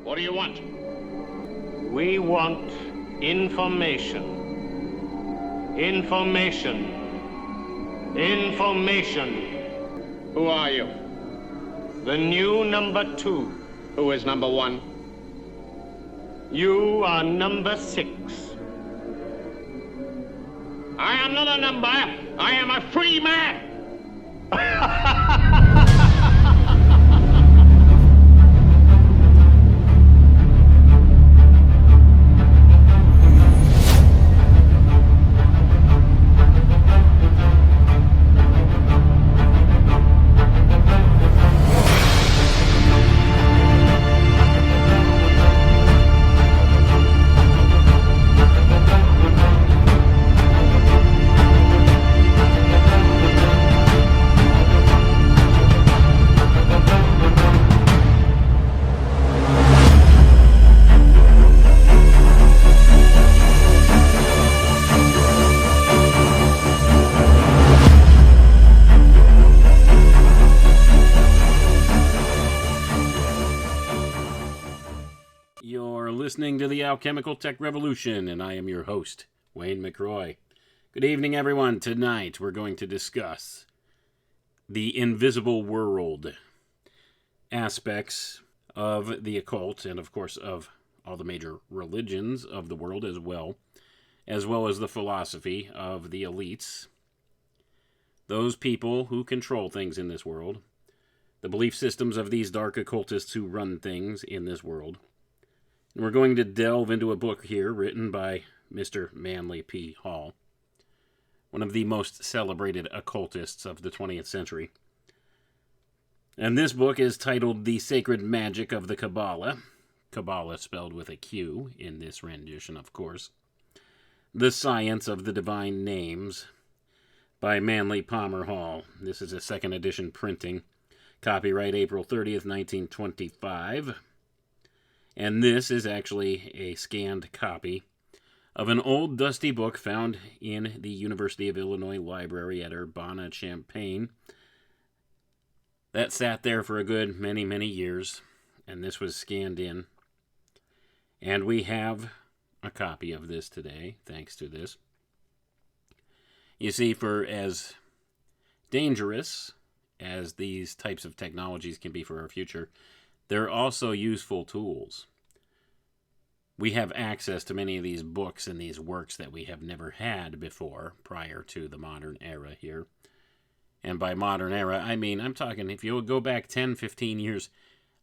What do you want? We want information. Information. Information. Who are you? The new number 2. Who is number 1? You are number 6. I am not a number. I am a free man. Listening to the Alchemical Tech Revolution, and I am your host, Wayne McRoy. Good evening, everyone. Tonight, we're going to discuss the invisible world, aspects of the occult, and of course of all the major religions of the world as well as the philosophy of the elites, those people who control things in this world, the belief systems of these dark occultists who run things in this world. And we're going to delve into a book here written by Mr. Manley P. Hall, one of the most celebrated occultists of the 20th century. And this book is titled The Sacred Magic of the Qabbalah. Qabbalah spelled with a Q in this rendition, of course. The Science of the Divine Names by Manley Palmer Hall. This is a second edition printing. Copyright April 30th, 1925. And this is actually a scanned copy of an old dusty book found in the University of Illinois Library at Urbana-Champaign that sat there for a good many, many years, and this was scanned in. And we have a copy of this today, thanks to this. You see, for as dangerous as these types of technologies can be for our future, they're also useful tools. We have access to many of these books and these works that we have never had before, prior to the modern era here. And by modern era, I mean, I'm talking, if you go back 10, 15 years,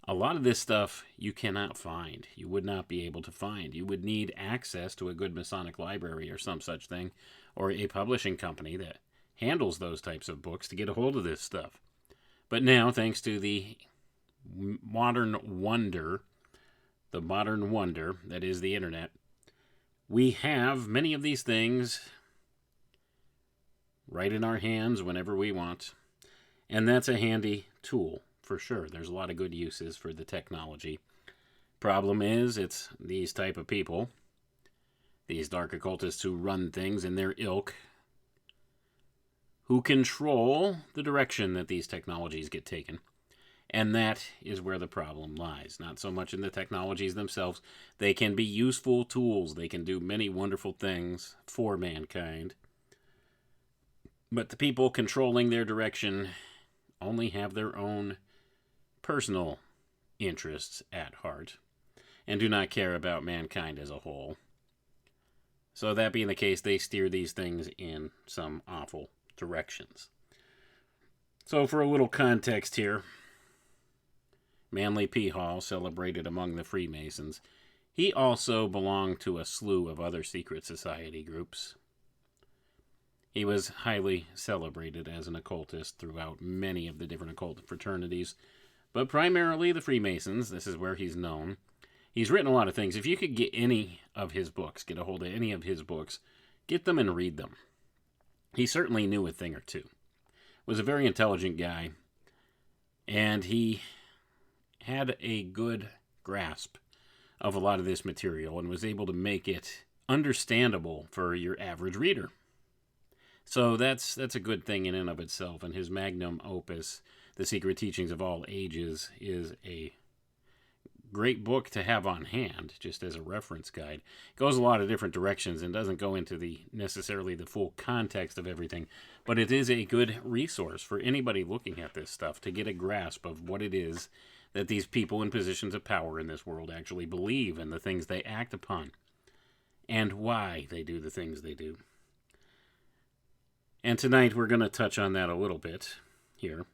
a lot of this stuff you cannot find. You would not be able to find. You would need access to a good Masonic library or some such thing, or a publishing company that handles those types of books to get a hold of this stuff. But now, thanks to the modern wonder that is the internet, we have many of these things right in our hands whenever we want, and that's a handy tool for sure. There's a lot of good uses for the technology. Problem is, it's these type of people, these dark occultists who run things in their ilk, who control the direction that these technologies get taken. And that is where the problem lies. Not so much in the technologies themselves. They can be useful tools. They can do many wonderful things for mankind. But the people controlling their direction only have their own personal interests at heart and do not care about mankind as a whole. So that being the case, they steer these things in some awful directions. So for a little context here, Manley P. Hall, celebrated among the Freemasons, he also belonged to a slew of other secret society groups. He was highly celebrated as an occultist throughout many of the different occult fraternities, but primarily the Freemasons. This is where he's known. He's written a lot of things. If you could get any of his books, get a hold of any of his books, get them and read them. He certainly knew a thing or two. Was a very intelligent guy, and he had a good grasp of a lot of this material and was able to make it understandable for your average reader. So that's a good thing in and of itself, and his magnum opus, The Secret Teachings of All Ages, is a great book to have on hand, just as a reference guide. It goes a lot of different directions and doesn't go into necessarily the full context of everything, but it is a good resource for anybody looking at this stuff to get a grasp of what it is that these people in positions of power in this world actually believe and the things they act upon, and why they do the things they do. And tonight we're going to touch on that a little bit here.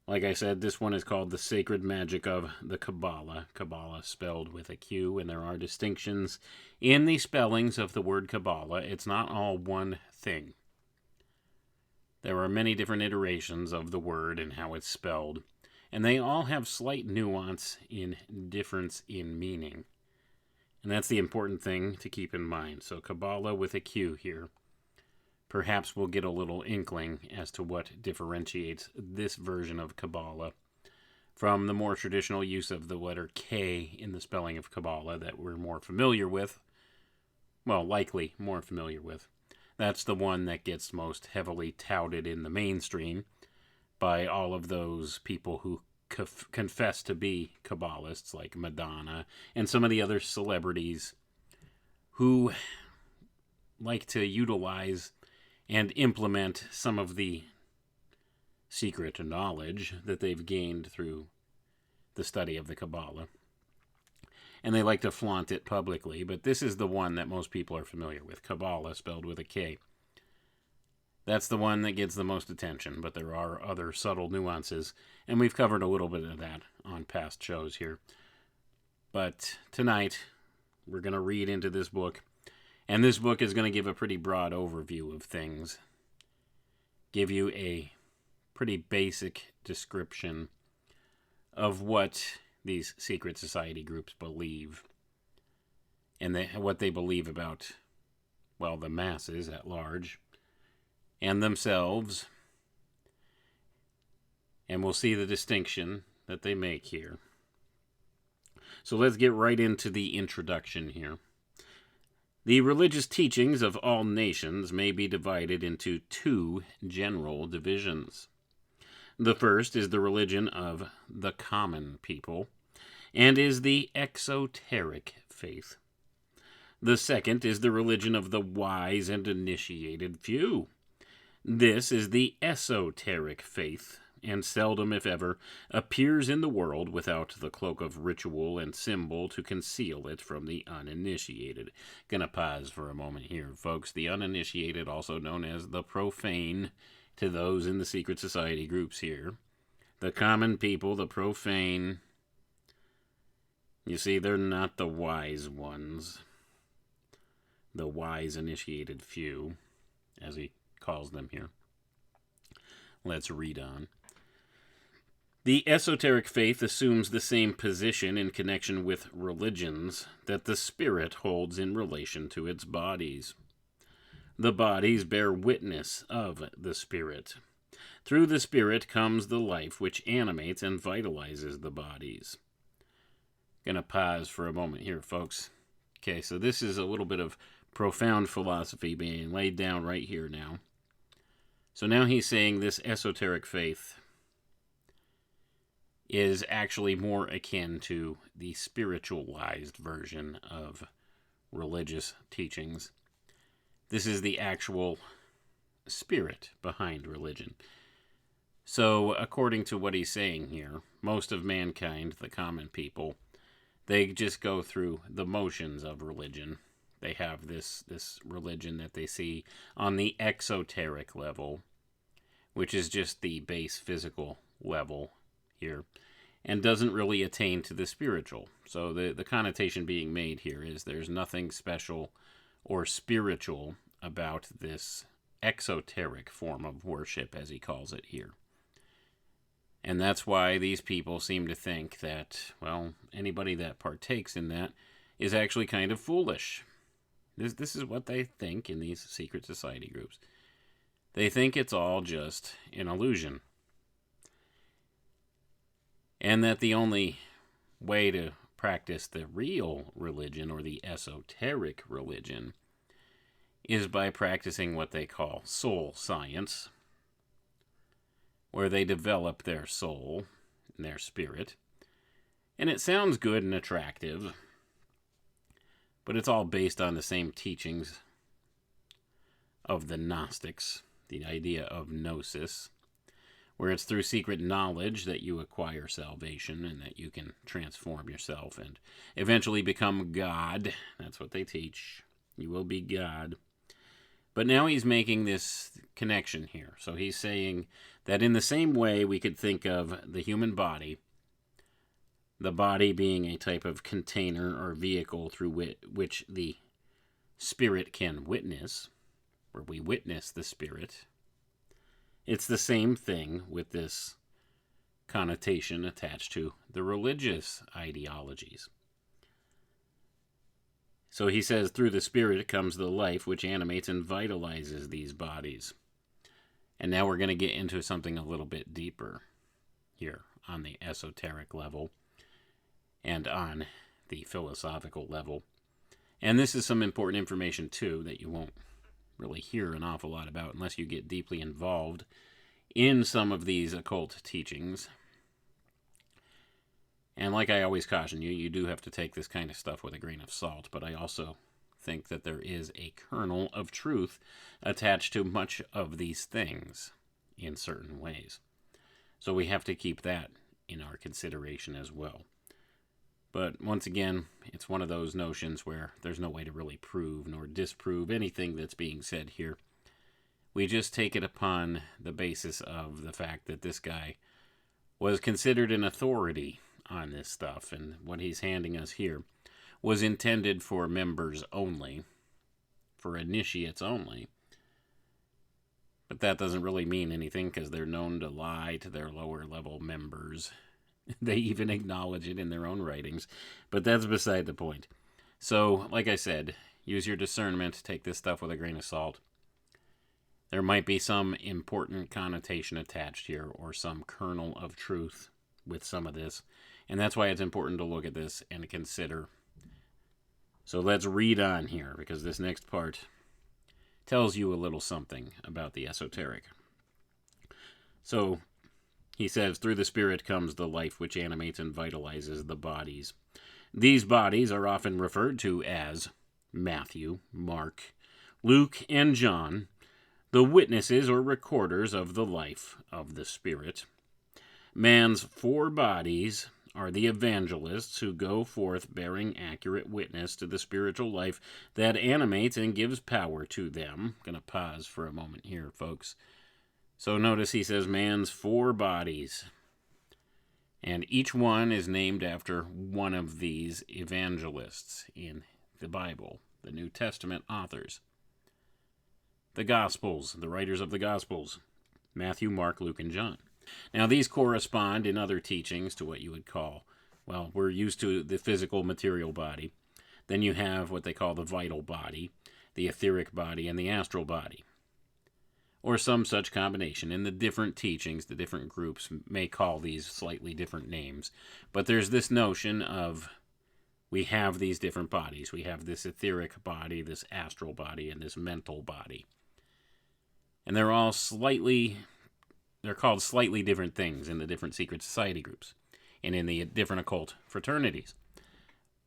Like I said, this one is called The Sacred Magic of the Qabbalah. Qabbalah spelled with a Q, and there are distinctions in the spellings of the word Qabbalah. It's not all one thing. There are many different iterations of the word and how it's spelled, and they all have slight nuance in difference in meaning. And that's the important thing to keep in mind. So Qabbalah with a Q here. Perhaps we'll get a little inkling as to what differentiates this version of Qabbalah from the more traditional use of the letter K in the spelling of Qabbalah that we're more familiar with. Well, likely more familiar with. That's the one that gets most heavily touted in the mainstream by all of those people who confess to be Kabbalists, like Madonna and some of the other celebrities who like to utilize and implement some of the secret knowledge that they've gained through the study of the Qabbalah. And they like to flaunt it publicly, but this is the one that most people are familiar with, Qabbalah, spelled with a K. That's the one that gets the most attention, but there are other subtle nuances, and we've covered a little bit of that on past shows here. But tonight, we're going to read into this book. And this book is going to give a pretty broad overview of things. Give you a pretty basic description of what these secret society groups believe. And what they believe about, well, the masses at large. And themselves. And we'll see the distinction that they make here. So let's get right into the introduction here. The religious teachings of all nations may be divided into two general divisions. The first is the religion of the common people, and is the exoteric faith. The second is the religion of the wise and initiated few. This is the esoteric faith, and seldom, if ever, appears in the world without the cloak of ritual and symbol to conceal it from the uninitiated. Gonna pause for a moment here, folks. The uninitiated, also known as the profane, to those in the secret society groups here. The common people, the profane. You see, they're not the wise ones. The wise initiated few, as he calls them here. Let's read on. The esoteric faith assumes the same position in connection with religions that the spirit holds in relation to its bodies. The bodies bear witness of the spirit. Through the spirit comes the life which animates and vitalizes the bodies. Gonna pause for a moment here, folks. Okay, so this is a little bit of profound philosophy being laid down right here now. So now he's saying this esoteric faith is actually more akin to the spiritualized version of religious teachings. This is the actual spirit behind religion. So, according to what he's saying here, most of mankind, the common people, they just go through the motions of religion. They have this religion that they see on the exoteric level, which is just the base physical level here, and doesn't really attain to the spiritual. So the connotation being made here is there's nothing special or spiritual about this exoteric form of worship, as he calls it here. And that's why these people seem to think that, well, anybody that partakes in that is actually kind of foolish. This is what they think in these secret society groups. They think it's all just an illusion. And that the only way to practice the real religion, or the esoteric religion, is by practicing what they call soul science, where they develop their soul and their spirit, And it sounds good and attractive, but it's all based on the same teachings of the Gnostics, the idea of gnosis, where it's through secret knowledge that you acquire salvation and that you can transform yourself and eventually become God. That's what they teach. You will be God. But now he's making this connection here. So he's saying that in the same way we could think of the human body, the body being a type of container or vehicle through which the spirit can witness, where we witness the spirit. It's the same thing with this connotation attached to the religious ideologies. So he says, through the spirit comes the life which animates and vitalizes these bodies. And now we're going to get into something a little bit deeper here on the esoteric level and on the philosophical level. And this is some important information, too, that you won't really hear an awful lot about unless you get deeply involved in some of these occult teachings. And like I always caution you, you do have to take this kind of stuff with a grain of salt, but I also think that there is a kernel of truth attached to much of these things in certain ways. So we have to keep that in our consideration as well. But once again, it's one of those notions where there's no way to really prove nor disprove anything that's being said here. We just take it upon the basis of the fact that this guy was considered an authority on this stuff, and what he's handing us here was intended for members only, for initiates only. But that doesn't really mean anything because they're known to lie to their lower level members. They even acknowledge it in their own writings, but that's beside the point. So, like I said, use your discernment, take this stuff with a grain of salt. There might be some important connotation attached here, or some kernel of truth with some of this, and that's why it's important to look at this and consider. So let's read on here, because this next part tells you a little something about the esoteric. So, he says, through the spirit comes the life which animates and vitalizes the bodies. These bodies are often referred to as Matthew, Mark, Luke, and John, the witnesses or recorders of the life of the spirit. Man's 4 bodies are the evangelists who go forth bearing accurate witness to the spiritual life that animates and gives power to them. I'm going to pause for a moment here, folks. So notice he says man's 4 bodies, and each one is named after one of these evangelists in the Bible, the New Testament authors. The Gospels, the writers of the Gospels, Matthew, Mark, Luke, and John. Now these correspond in other teachings to what you would call, well, we're used to the physical material body. Then you have what they call the vital body, the etheric body, and the astral body, or some such combination. In the different teachings, the different groups may call these slightly different names. But there's this notion of we have these different bodies. We have this etheric body, this astral body, and this mental body. And they're called slightly different things in the different secret society groups and in the different occult fraternities.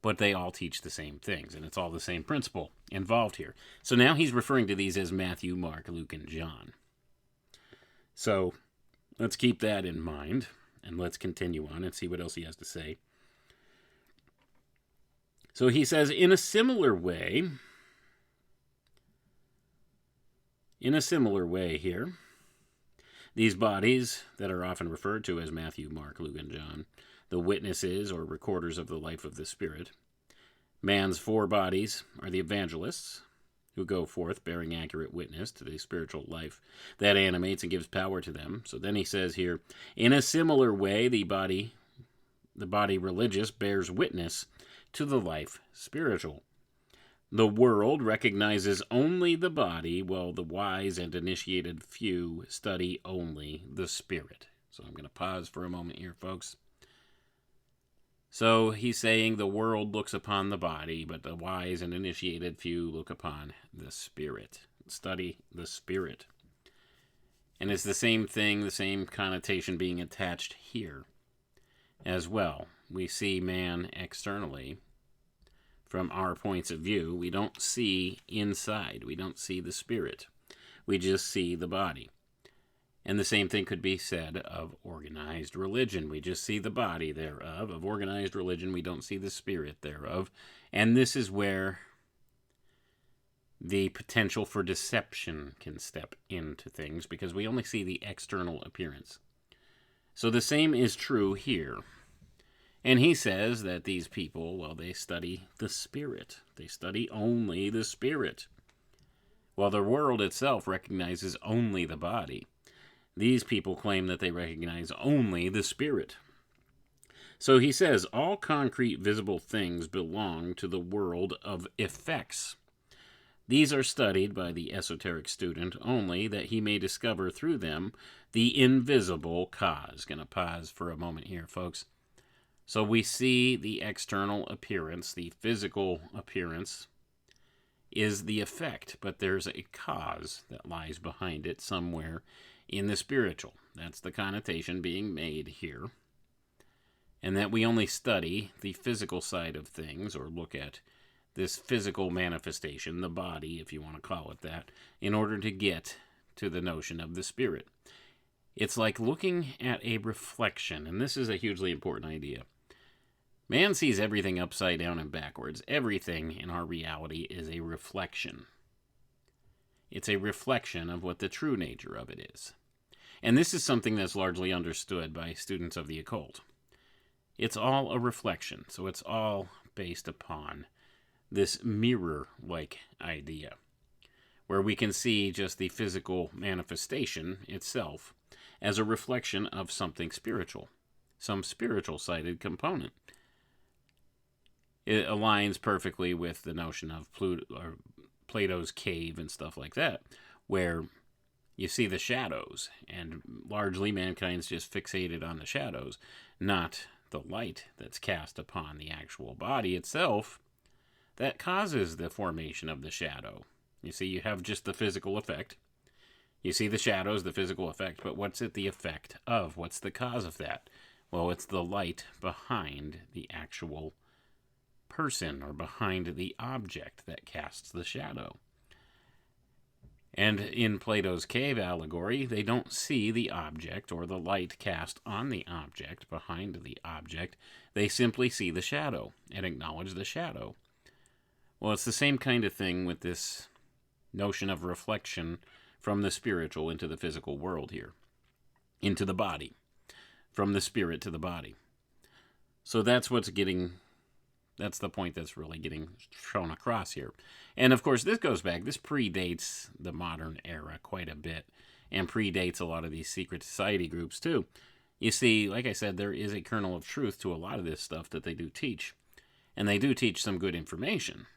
But they all teach the same things, and it's all the same principle involved here. So now he's referring to these as Matthew, Mark, Luke, and John. So let's keep that in mind, and let's continue on and see what else he has to say. So he says, in a similar way here, these bodies that are often referred to as Matthew, Mark, Luke, and John, the witnesses or recorders of the life of the Spirit. Man's 4 bodies are the evangelists who go forth bearing accurate witness to the spiritual life that animates and gives power to them. So then he says here, in a similar way, the body religious bears witness to the life spiritual. The world recognizes only the body, while the wise and initiated few study only the spirit. So I'm going to pause for a moment here, folks. So he's saying the world looks upon the body, but the wise and initiated few look upon the spirit. Study the spirit. And it's the same thing, the same connotation being attached here as well. we see man externally from our points of view. We don't see inside. We don't see the spirit. We just see the body. And the same thing could be said of organized religion. We just see the body thereof. Of organized religion, we don't see the spirit thereof. And this is where the potential for deception can step into things, because we only see the external appearance. So the same is true here. And he says that these people, well, they study the spirit. They study only the spirit. While the world itself recognizes only the body, these people claim that they recognize only the spirit. So he says, all concrete visible things belong to the world of effects. These are studied by the esoteric student only, that he may discover through them the invisible cause. Going to pause for a moment here, folks. So we see the external appearance, the physical appearance is the effect, but there's a cause that lies behind it somewhere in the spiritual. That's the connotation being made here. And that we only study the physical side of things, or look at this physical manifestation, the body, if you want to call it that, in order to get to the notion of the spirit. It's like looking at a reflection, and this is a hugely important idea. Man sees everything upside down and backwards. Everything in our reality is a reflection. It's a reflection of what the true nature of it is. And this is something that's largely understood by students of the occult. It's all a reflection, so it's all based upon this mirror-like idea, where we can see just the physical manifestation itself as a reflection of something spiritual, some spiritual-sided component. It aligns perfectly with the notion of Plato's cave and stuff like that, where you see the shadows, and largely mankind's just fixated on the shadows, not the light that's cast upon the actual body itself that causes the formation of the shadow. You see, you have just the physical effect. You see the shadows, the physical effect, but what's it the effect of? What's the cause of that? Well, it's the light behind the actual person, or behind the object that casts the shadow. And in Plato's cave allegory, they don't see the object or the light cast on the object, behind the object. They simply see the shadow and acknowledge the shadow. Well, it's the same kind of thing with this notion of reflection from the spiritual into the physical world here, into the body, from the spirit to the body. So that's the point that's really getting thrown across here. And of course, this predates the modern era quite a bit, and predates a lot of these secret society groups too. You see, like I said, there is a kernel of truth to a lot of this stuff that they do teach. And they do teach some good information.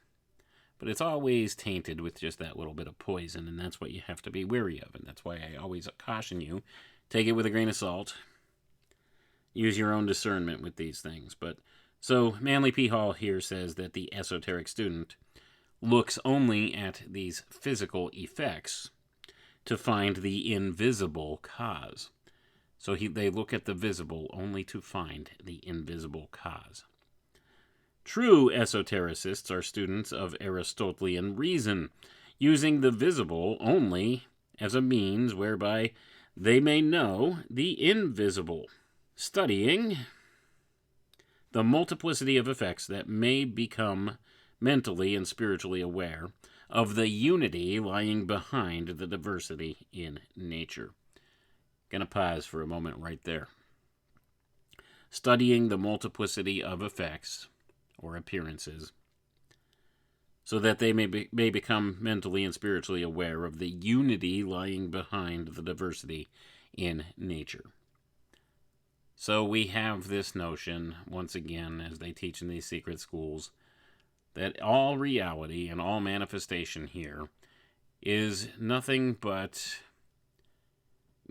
But it's always tainted with just that little bit of poison, and that's what you have to be wary of. And that's why I always caution you, take it with a grain of salt. Use your own discernment with these things. So Manley P. Hall here says that the esoteric student looks only at these physical effects to find the invisible cause. So they look at the visible only to find the invisible cause. True esotericists are students of Aristotelian reason, using the visible only as a means whereby they may know the invisible, studying the multiplicity of effects that may become mentally and spiritually aware of the unity lying behind the diversity in nature. Gonna pause for a moment right there. Studying the multiplicity of effects or appearances, so that they may become mentally and spiritually aware of the unity lying behind the diversity in nature. So we have this notion, once again, as they teach in these secret schools, that all reality and all manifestation here is nothing but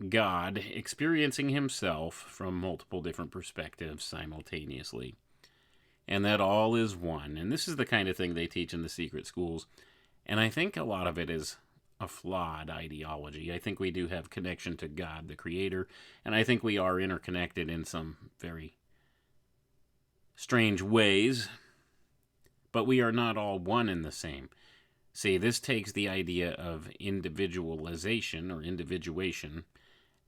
God experiencing himself from multiple different perspectives simultaneously. And that all is one. And this is the kind of thing they teach in the secret schools. And I think a lot of it is a flawed ideology. I think we do have connection to God, the Creator, and I think we are interconnected in some very strange ways, but we are not all one and the same. See, this takes the idea of individualization or individuation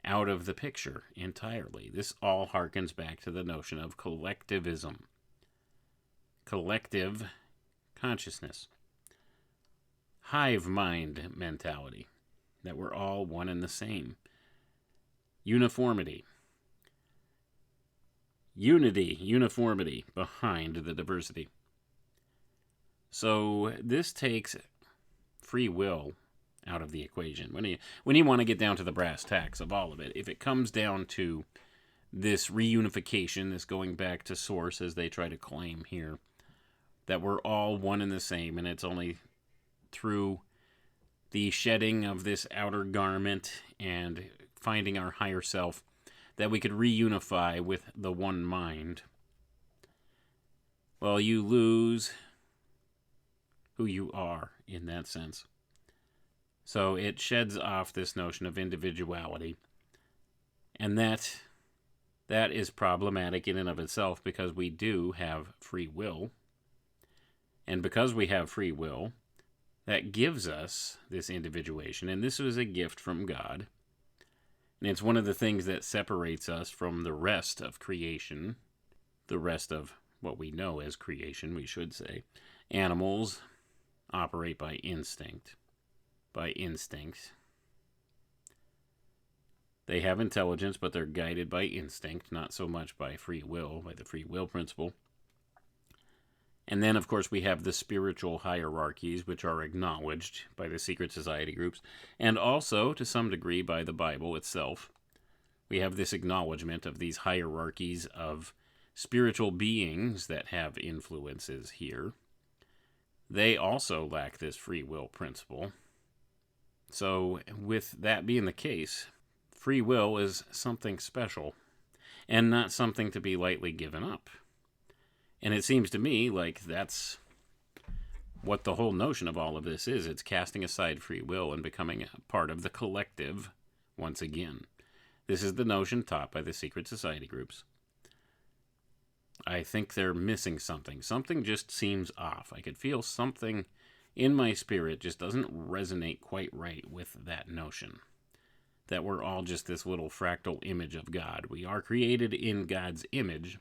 out of the picture entirely. This all harkens back to the notion of collectivism, collective consciousness, hive mind mentality, that we're all one and the same. Uniformity. Unity, uniformity behind the diversity. So this takes free will out of the equation. When you want to get down to the brass tacks of all of it, if it comes down to this reunification, this going back to source as they try to claim here, that we're all one and the same, and it's only through the shedding of this outer garment and finding our higher self that we could reunify with the one mind. Well, you lose who you are in that sense. So it sheds off this notion of individuality. And that is problematic in and of itself, because we do have free will. And because we have free will, that gives us this individuation. And this was a gift from God. And it's one of the things that separates us from the rest of creation, the rest of what we know as creation, we should say. Animals operate by instinct. By instinct. They have intelligence, but they're guided by instinct, not so much by free will, by the free will principle. And then, of course, we have the spiritual hierarchies, which are acknowledged by the secret society groups, and also, to some degree, by the Bible itself. We have this acknowledgement of these hierarchies of spiritual beings that have influences here. They also lack this free will principle. So, with that being the case, free will is something special, and not something to be lightly given up. And it seems to me like that's what the whole notion of all of this is. It's casting aside free will and becoming a part of the collective once again. This is the notion taught by the secret society groups. I think they're missing something. Something just seems off. I could feel something in my spirit just doesn't resonate quite right with that notion. That we're all just this little fractal image of God. We are created in God's image,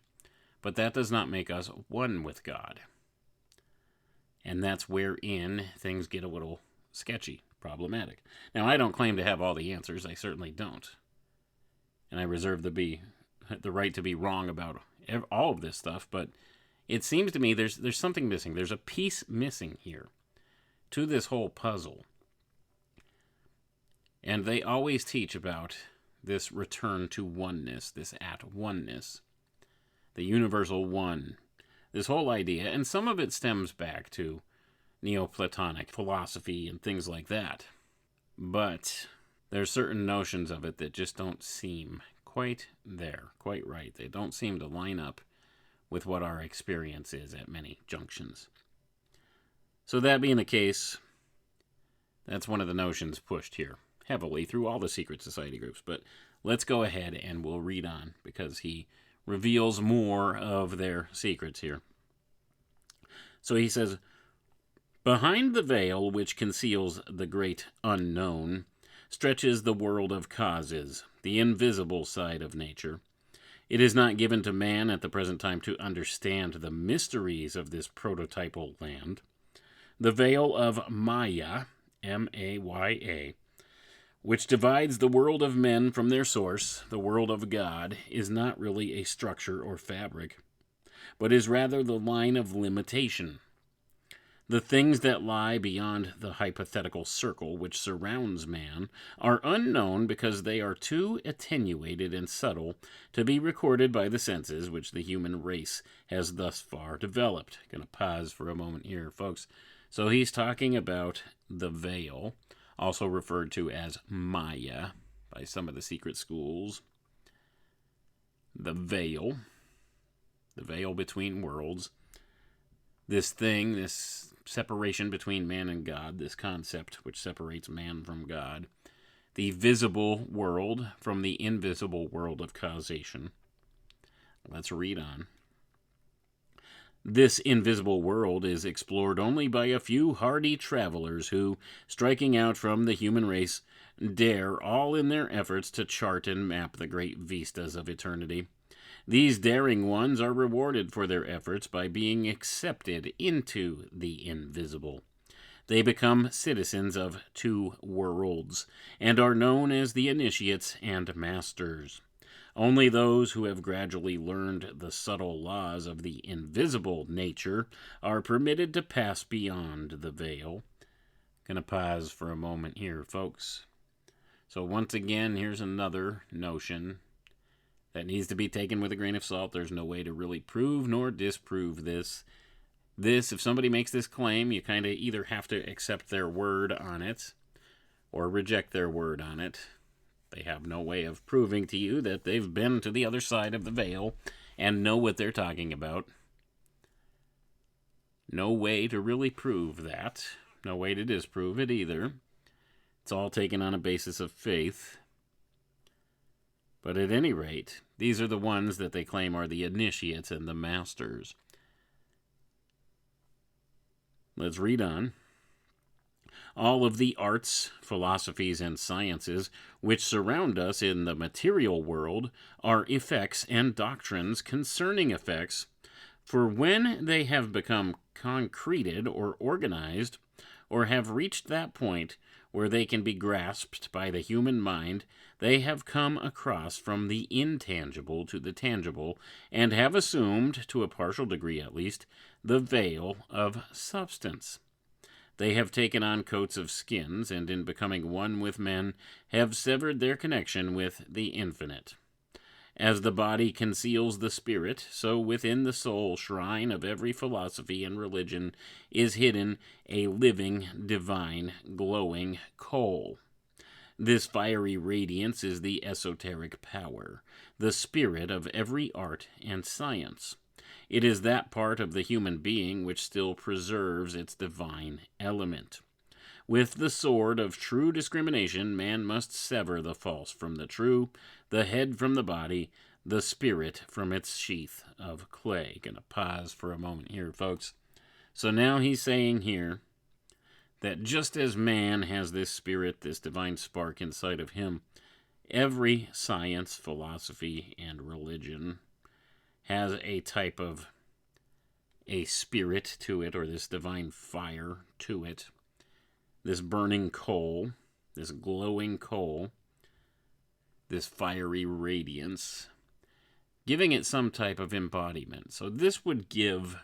but that does not make us one with God. And that's wherein things get a little sketchy, problematic. Now, I don't claim to have all the answers. I certainly don't. And I reserve the right to be wrong about all of this stuff, but it seems to me there's something missing. There's a piece missing here to this whole puzzle. And they always teach about this return to oneness, this at oneness, the universal one, this whole idea. And some of it stems back to Neoplatonic philosophy and things like that. But there's certain notions of it that just don't seem quite there, quite right. They don't seem to line up with what our experience is at many junctions. So that being the case, that's one of the notions pushed here heavily through all the secret society groups. But let's go ahead and we'll read on, because he reveals more of their secrets here. So he says, behind the veil which conceals the great unknown stretches the world of causes, the invisible side of nature. It is not given to man at the present time to understand the mysteries of this prototypal land. The veil of Maya, M-A-Y-A, which divides the world of men from their source, the world of God, is not really a structure or fabric, but is rather the line of limitation. The things that lie beyond the hypothetical circle which surrounds man are unknown because they are too attenuated and subtle to be recorded by the senses which the human race has thus far developed. Going to pause for a moment here, folks. So he's talking about the veil, also referred to as Maya by some of the secret schools. The veil between worlds. This thing, this separation between man and God, this concept which separates man from God. The visible world from the invisible world of causation. Let's read on. This invisible world is explored only by a few hardy travelers who, striking out from the human race, dare all in their efforts to chart and map the great vistas of eternity. These daring ones are rewarded for their efforts by being accepted into the invisible. They become citizens of two worlds and are known as the initiates and masters. Only those who have gradually learned the subtle laws of the invisible nature are permitted to pass beyond the veil. Gonna pause for a moment here, folks. So once again, here's another notion that needs to be taken with a grain of salt. There's no way to really prove nor disprove this. If somebody makes this claim, you kind of either have to accept their word on it or reject their word on it. They have no way of proving to you that they've been to the other side of the veil and know what they're talking about. No way to really prove that. No way to disprove it either. It's all taken on a basis of faith. But at any rate, these are the ones that they claim are the initiates and the masters. Let's read on. All of the arts, philosophies, and sciences which surround us in the material world are effects and doctrines concerning effects, for when they have become concreted or organized, or have reached that point where they can be grasped by the human mind, they have come across from the intangible to the tangible, and have assumed, to a partial degree at least, the veil of substance. They have taken on coats of skins, and in becoming one with men, have severed their connection with the infinite. As the body conceals the spirit, so within the soul shrine of every philosophy and religion is hidden a living, divine, glowing coal. This fiery radiance is the esoteric power, the spirit of every art and science. It is that part of the human being which still preserves its divine element. With the sword of true discrimination, man must sever the false from the true, the head from the body, the spirit from its sheath of clay. Gonna pause for a moment here, folks. So now he's saying here that just as man has this spirit, this divine spark inside of him, every science, philosophy, and religion has a type of a spirit to it, or this divine fire to it. This burning coal, this glowing coal, this fiery radiance, giving it some type of embodiment. So this would give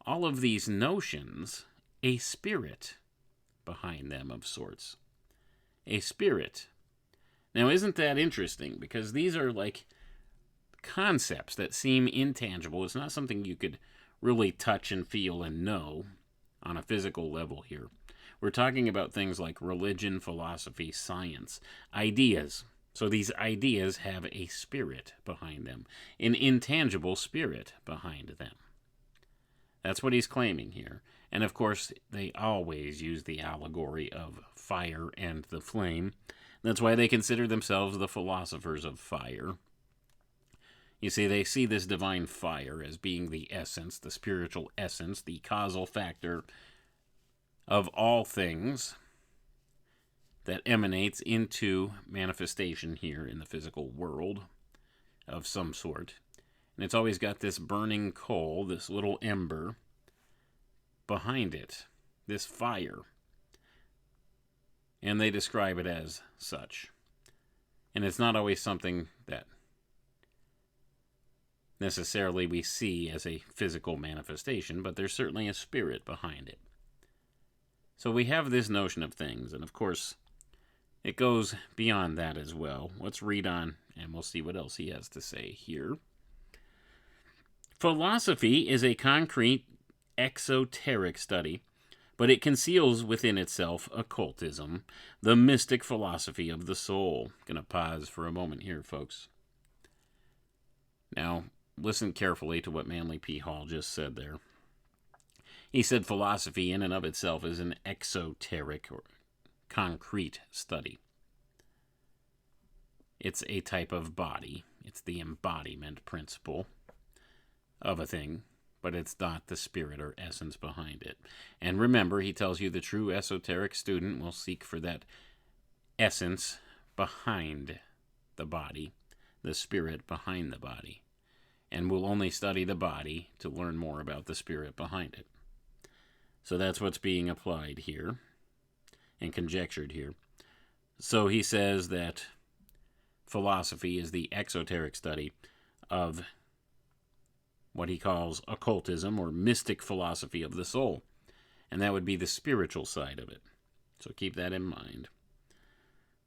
all of these notions a spirit behind them of sorts. A spirit. Now, isn't that interesting? Because these are like concepts that seem intangible. It's not something you could really touch and feel and know on a physical level here. We're talking about things like religion, philosophy, science, ideas. So these ideas have a spirit behind them, an intangible spirit behind them. That's what he's claiming here. And of course, they always use the allegory of fire and the flame. That's why they consider themselves the philosophers of fire. You see, they see this divine fire as being the essence, the spiritual essence, the causal factor of all things that emanates into manifestation here in the physical world of some sort. And it's always got this burning coal, this little ember behind it, this fire. And they describe it as such. And it's not always something that necessarily we see as a physical manifestation, but there's certainly a spirit behind it. So we have this notion of things, and of course, it goes beyond that as well. Let's read on, and we'll see what else he has to say here. Philosophy is a concrete, exoteric study, but it conceals within itself occultism, the mystic philosophy of the soul. Gonna pause for a moment here, folks. Now, listen carefully to what Manley P. Hall just said there. He said philosophy in and of itself is an exoteric or concrete study. It's a type of body. It's the embodiment principle of a thing, but it's not the spirit or essence behind it. And remember, he tells you the true esoteric student will seek for that essence behind the body, the spirit behind the body, and will only study the body to learn more about the spirit behind it. So that's what's being applied here and conjectured here. So he says that philosophy is the exoteric study of what he calls occultism or mystic philosophy of the soul. And that would be the spiritual side of it. So keep that in mind.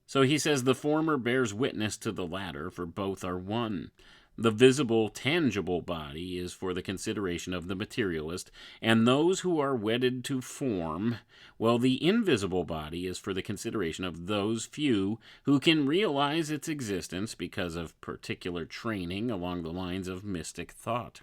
So he says the former bears witness to the latter, for both are one. The visible, tangible body is for the consideration of the materialist, and those who are wedded to form, while the invisible body is for the consideration of those few who can realize its existence because of particular training along the lines of mystic thought.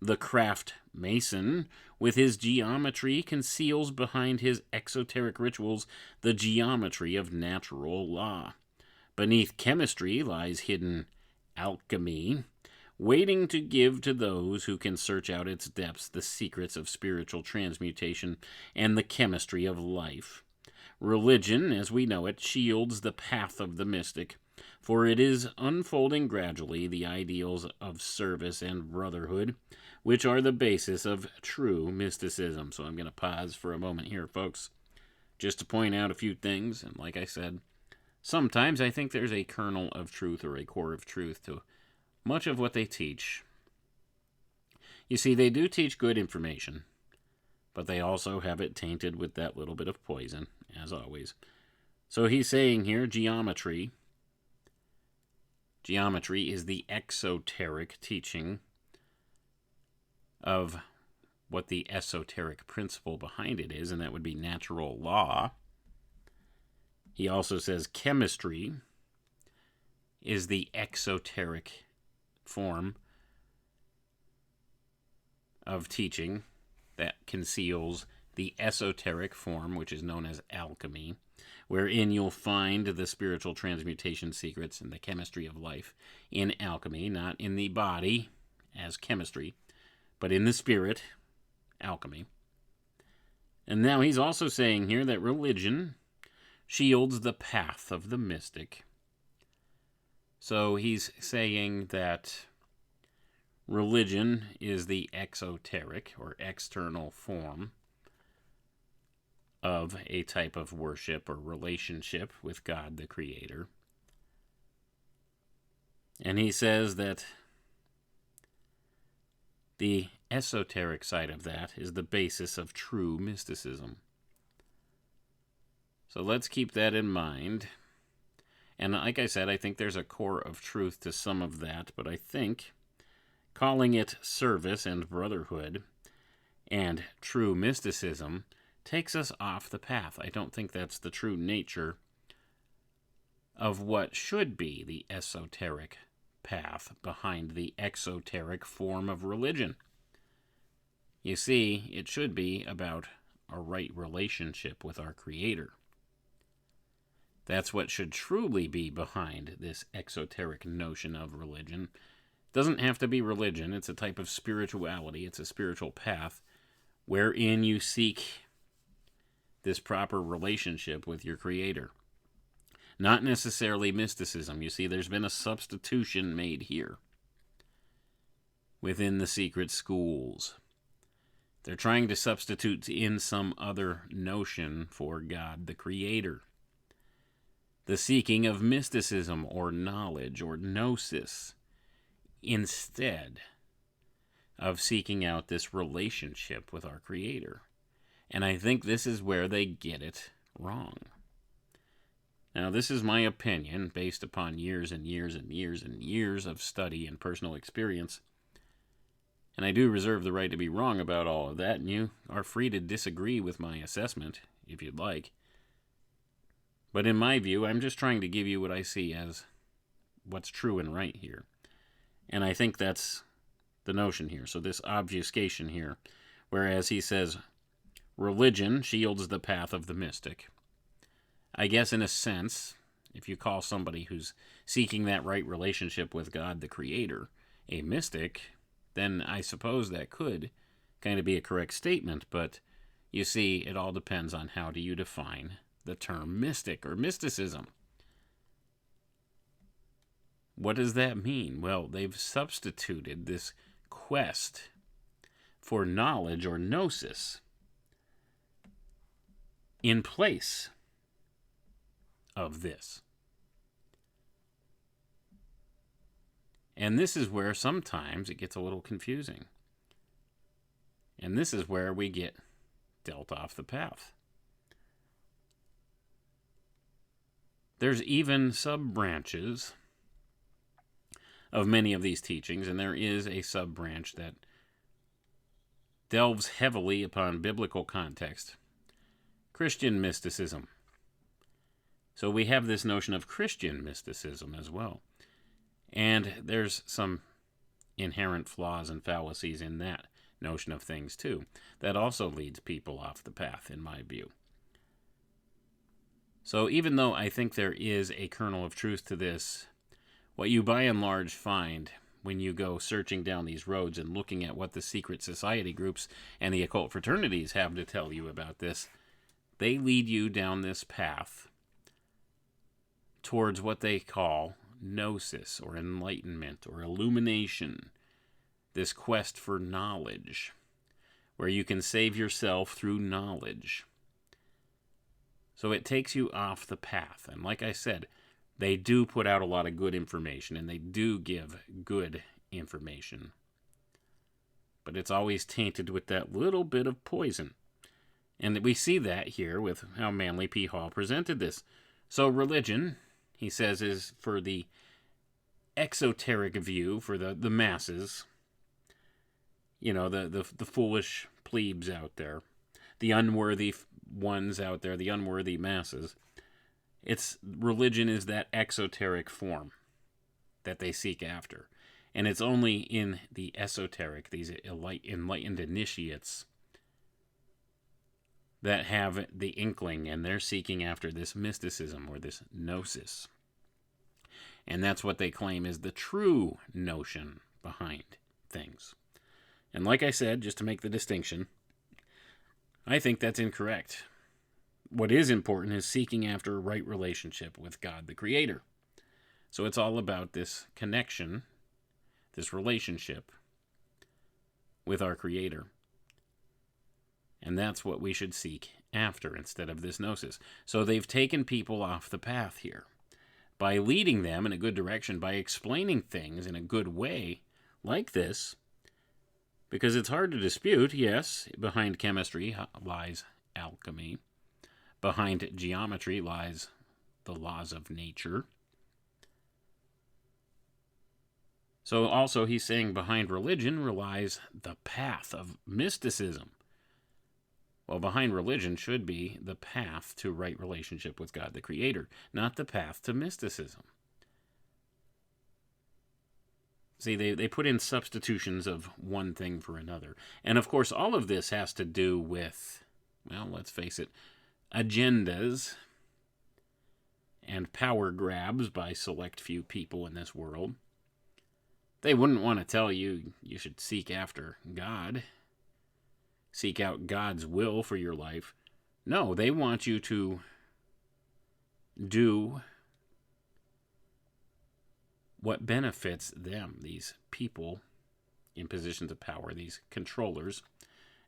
The craft mason, with his geometry, conceals behind his exoteric rituals the geometry of natural law. Beneath chemistry lies hidden alchemy, waiting to give to those who can search out its depths the secrets of spiritual transmutation and the chemistry of life. Religion, as we know it, shields the path of the mystic, for it is unfolding gradually the ideals of service and brotherhood, which are the basis of true mysticism. So I'm going to pause for a moment here, folks, just to point out a few things. And like I said, sometimes I think there's a kernel of truth or a core of truth to much of what they teach. You see, they do teach good information, but they also have it tainted with that little bit of poison, as always. So he's saying here, geometry. Geometry is the exoteric teaching of what the esoteric principle behind it is, and that would be natural law. He also says chemistry is the exoteric form of teaching that conceals the esoteric form, which is known as alchemy, wherein you'll find the spiritual transmutation secrets and the chemistry of life in alchemy, not in the body as chemistry, but in the spirit, alchemy. And now he's also saying here that religion shields the path of the mystic. So he's saying that religion is the exoteric or external form of a type of worship or relationship with God the Creator. And he says that the esoteric side of that is the basis of true mysticism. So let's keep that in mind. And like I said, I think there's a core of truth to some of that, but I think calling it service and brotherhood and true mysticism takes us off the path. I don't think that's the true nature of what should be the esoteric path behind the exoteric form of religion. You see, it should be about a right relationship with our Creator. That's what should truly be behind this exoteric notion of religion. It doesn't have to be religion. It's a type of spirituality. It's a spiritual path wherein you seek this proper relationship with your Creator. Not necessarily mysticism. You see, there's been a substitution made here within the secret schools. They're trying to substitute in some other notion for God the Creator. The seeking of mysticism or knowledge or gnosis instead of seeking out this relationship with our Creator. And I think this is where they get it wrong. Now, this is my opinion based upon years and years and years and years of study and personal experience. And I do reserve the right to be wrong about all of that, and you are free to disagree with my assessment if you'd like. But in my view, I'm just trying to give you what I see as what's true and right here. And I think that's the notion here. So this obfuscation here, whereas he says religion shields the path of the mystic. I guess in a sense, if you call somebody who's seeking that right relationship with God the Creator a mystic, then I suppose that could kind of be a correct statement. But you see, it all depends on how do you define the term mystic or mysticism. What does that mean? Well, they've substituted this quest for knowledge or gnosis in place of this. And this is where sometimes it gets a little confusing. And this is where we get dealt off the path. There's even sub-branches of many of these teachings, and there is a sub-branch that delves heavily upon biblical context. Christian mysticism. So we have this notion of Christian mysticism as well. And there's some inherent flaws and fallacies in that notion of things too. That also leads people off the path, in my view. So even though I think there is a kernel of truth to this, what you by and large find when you go searching down these roads and looking at what the secret society groups and the occult fraternities have to tell you about this, they lead you down this path towards what they call gnosis or enlightenment or illumination, this quest for knowledge, where you can save yourself through knowledge. So it takes you off the path. And like I said, they do put out a lot of good information, and they do give good information. But it's always tainted with that little bit of poison. And we see that here with how Manley P. Hall presented this. So religion, he says, is for the exoteric view, for the masses. You know, the foolish plebes out there. The unworthy ones out there, the unworthy masses. Religion is that exoteric form that they seek after. And it's only in the esoteric, these enlightened initiates, that have the inkling, and they're seeking after this mysticism or this gnosis. And that's what they claim is the true notion behind things. And like I said, just to make the distinction, I think that's incorrect. What is important is seeking after a right relationship with God the Creator. So it's all about this connection, this relationship with our Creator. And that's what we should seek after instead of this gnosis. So they've taken people off the path here by leading them in a good direction, by explaining things in a good way like this, because it's hard to dispute, yes, behind chemistry lies alchemy. Behind geometry lies the laws of nature. So also he's saying behind religion lies the path of mysticism. Well, behind religion should be the path to right relationship with God the Creator, not the path to mysticism. See, they put in substitutions of one thing for another. And of course, all of this has to do with, well, let's face it, agendas and power grabs by select few people in this world. They wouldn't want to tell you you should seek after God, seek out God's will for your life. No, they want you to do what benefits them, these people in positions of power, these controllers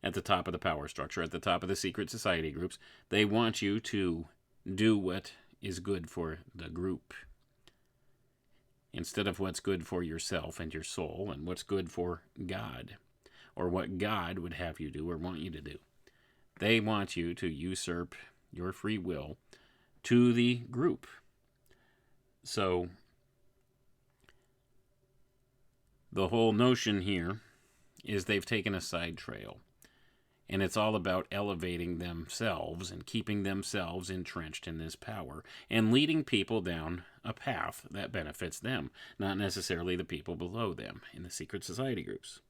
at the top of the power structure, at the top of the secret society groups. They want you to do what is good for the group instead of what's good for yourself and your soul and what's good for God, or what God would have you do or want you to do. They want you to usurp your free will to the group. So the whole notion here is they've taken a side trail. And it's all about elevating themselves and keeping themselves entrenched in this power and leading people down a path that benefits them, not necessarily the people below them in the secret society groups.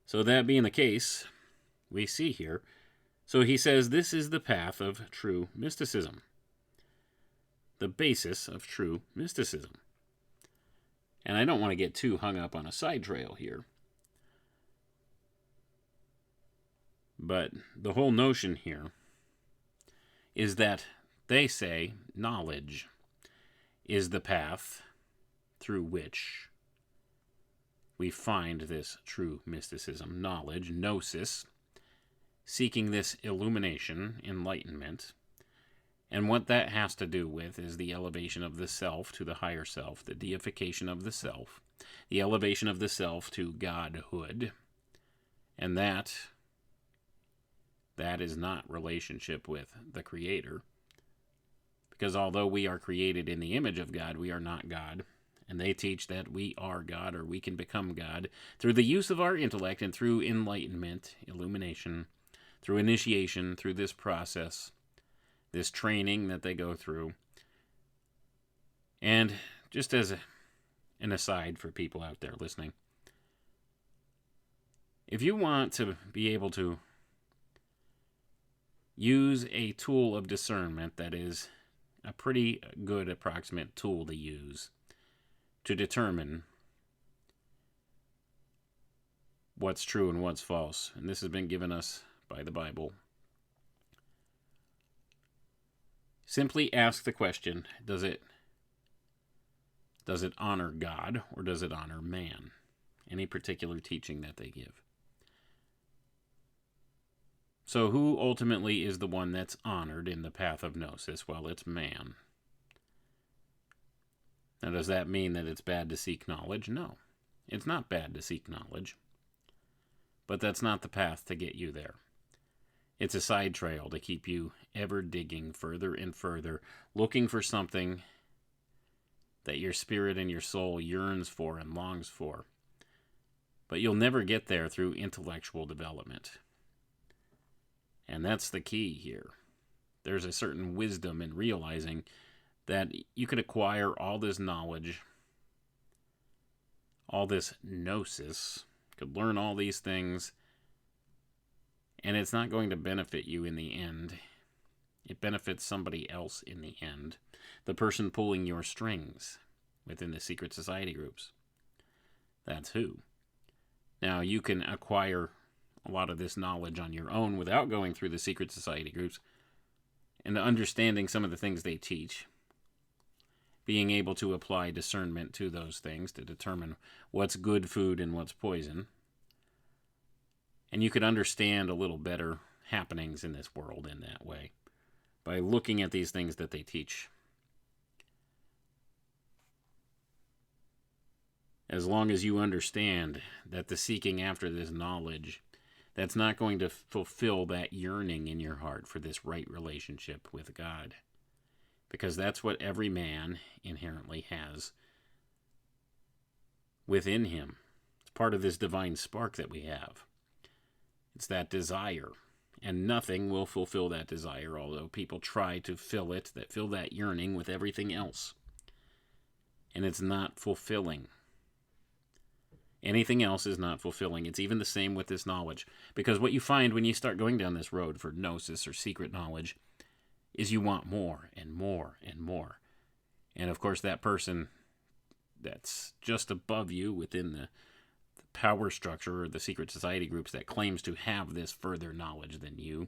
So that being the case, we see here, so he says this is the path of true mysticism, the basis of true mysticism. And I don't want to get too hung up on a side trail here. But the whole notion here is that they say knowledge is the path through which we find this true mysticism. Knowledge, gnosis, seeking this illumination, enlightenment. And what that has to do with is the elevation of the self to the higher self, the deification of the self, the elevation of the self to godhood. And that is not relationship with the Creator. Because although we are created in the image of God, we are not God. And they teach that we are God, or we can become God, through the use of our intellect and through enlightenment, illumination, through initiation, through this process, this training that they go through. And just as an aside for people out there listening, if you want to be able to use a tool of discernment that is a pretty good approximate tool to use to determine what's true and what's false, and this has been given us by the Bible, simply ask the question, does it honor God or does it honor man? Any particular teaching that they give. So who ultimately is the one that's honored in the path of gnosis? Well, it's man. Now, does that mean that it's bad to seek knowledge? No. It's not bad to seek knowledge. But that's not the path to get you there. It's a side trail to keep you ever digging further and further, looking for something that your spirit and your soul yearns for and longs for. But you'll never get there through intellectual development. And that's the key here. There's a certain wisdom in realizing that you could acquire all this knowledge, all this gnosis, could learn all these things, and it's not going to benefit you in the end. It benefits somebody else in the end, the person pulling your strings within the secret society groups. That's who. Now, you can acquire a lot of this knowledge on your own without going through the secret society groups and understanding some of the things they teach, being able to apply discernment to those things to determine what's good food and what's poison. And you could understand a little better happenings in this world in that way by looking at these things that they teach. As long as you understand that the seeking after this knowledge, that's not going to fulfill that yearning in your heart for this right relationship with God. Because that's what every man inherently has within him. It's part of this divine spark that we have. It's that desire. And nothing will fulfill that desire, although people try to fill that yearning with everything else. And it's not fulfilling. Anything else is not fulfilling. It's even the same with this knowledge. Because what you find when you start going down this road for gnosis or secret knowledge is you want more and more and more. And of course that person that's just above you within the power structure or the secret society groups that claims to have this further knowledge than you,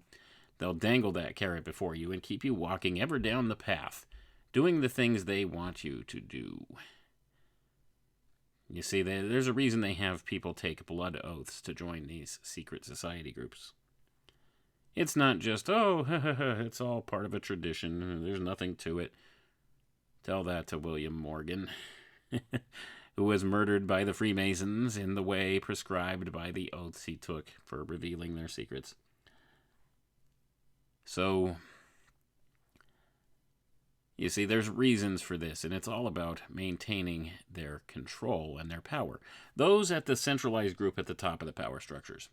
they'll dangle that carrot before you and keep you walking ever down the path, doing the things they want you to do. You see, there's a reason they have people take blood oaths to join these secret society groups. It's not just, it's all part of a tradition, there's nothing to it. Tell that to William Morgan, who was murdered by the Freemasons in the way prescribed by the oaths he took for revealing their secrets. So, you see, there's reasons for this, and it's all about maintaining their control and their power. Those at the centralized group at the top of the power structures.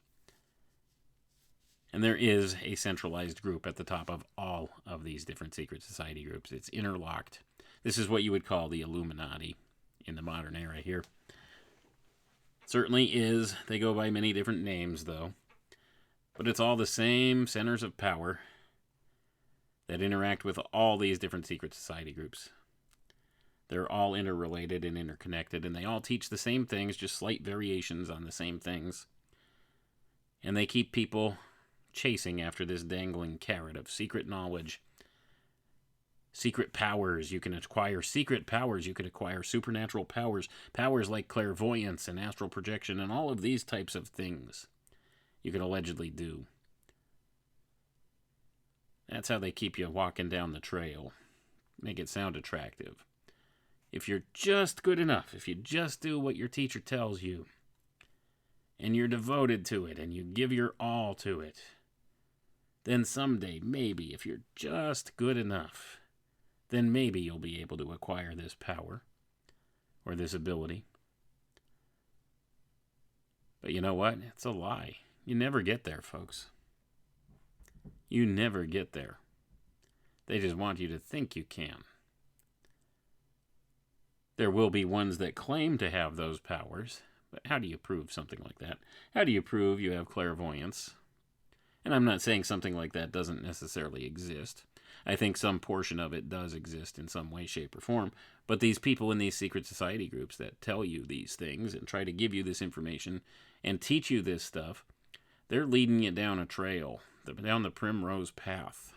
And there is a centralized group at the top of all of these different secret society groups. It's interlocked. This is what you would call the Illuminati in the modern era here. Certainly is. They go by many different names, though. But it's all the same centers of power that interact with all these different secret society groups. They're all interrelated and interconnected, and they all teach the same things, just slight variations on the same things. And they keep people chasing after this dangling carrot of secret knowledge, secret powers. You can acquire secret powers. You can acquire supernatural powers, powers like clairvoyance and astral projection, and all of these types of things you can allegedly do. That's how they keep you walking down the trail. Make it sound attractive. If you're just good enough, if you just do what your teacher tells you, and you're devoted to it, and you give your all to it, then someday, maybe, if you're just good enough, then maybe you'll be able to acquire this power, or this ability. But you know what? It's a lie. You never get there, folks. You never get there. They just want you to think you can. There will be ones that claim to have those powers, but how do you prove something like that? How do you prove you have clairvoyance? And I'm not saying something like that doesn't necessarily exist. I think some portion of it does exist in some way, shape, or form. But these people in these secret society groups that tell you these things and try to give you this information and teach you this stuff, they're leading you down a trail, down the primrose path.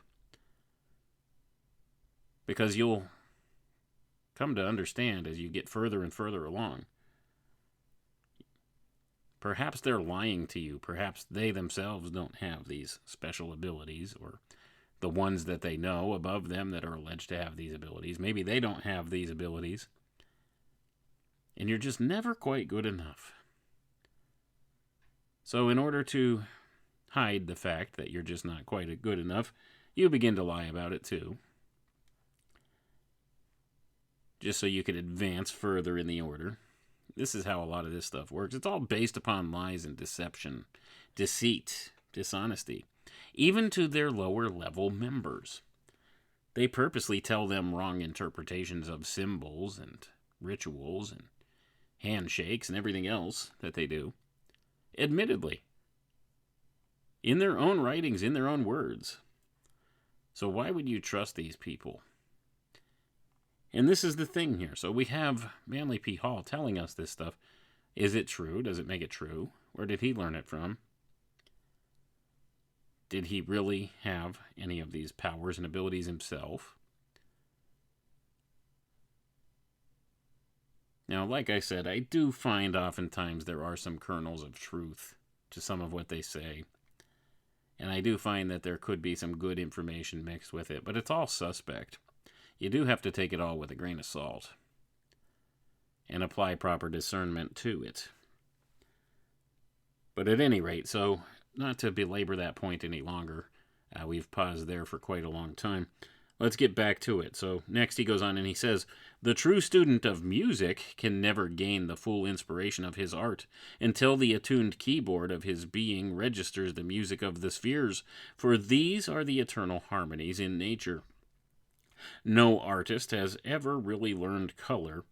Because you'll come to understand as you get further and further along. Perhaps they're lying to you. Perhaps they themselves don't have these special abilities, or the ones that they know above them that are alleged to have these abilities. Maybe they don't have these abilities. And you're just never quite good enough. So in order to hide the fact that you're just not quite good enough, you begin to lie about it too. Just so you could advance further in the order. This is how a lot of this stuff works. It's all based upon lies and deception, deceit, dishonesty, even to their lower level members. They purposely tell them wrong interpretations of symbols and rituals and handshakes and everything else that they do. Admittedly. In their own writings, in their own words. So why would you trust these people? And this is the thing here. So we have Manley P. Hall telling us this stuff. Is it true? Does it make it true? Where did he learn it from? Did he really have any of these powers and abilities himself? Now, like I said, I do find oftentimes there are some kernels of truth to some of what they say. And I do find that there could be some good information mixed with it, but it's all suspect. You do have to take it all with a grain of salt and apply proper discernment to it. But at any rate, so not to belabor that point any longer, we've paused there for quite a long time. Let's get back to it. So next he goes on and he says, the true student of music can never gain the full inspiration of his art until the attuned keyboard of his being registers the music of the spheres, for these are the eternal harmonies in nature. No artist has ever really learned color,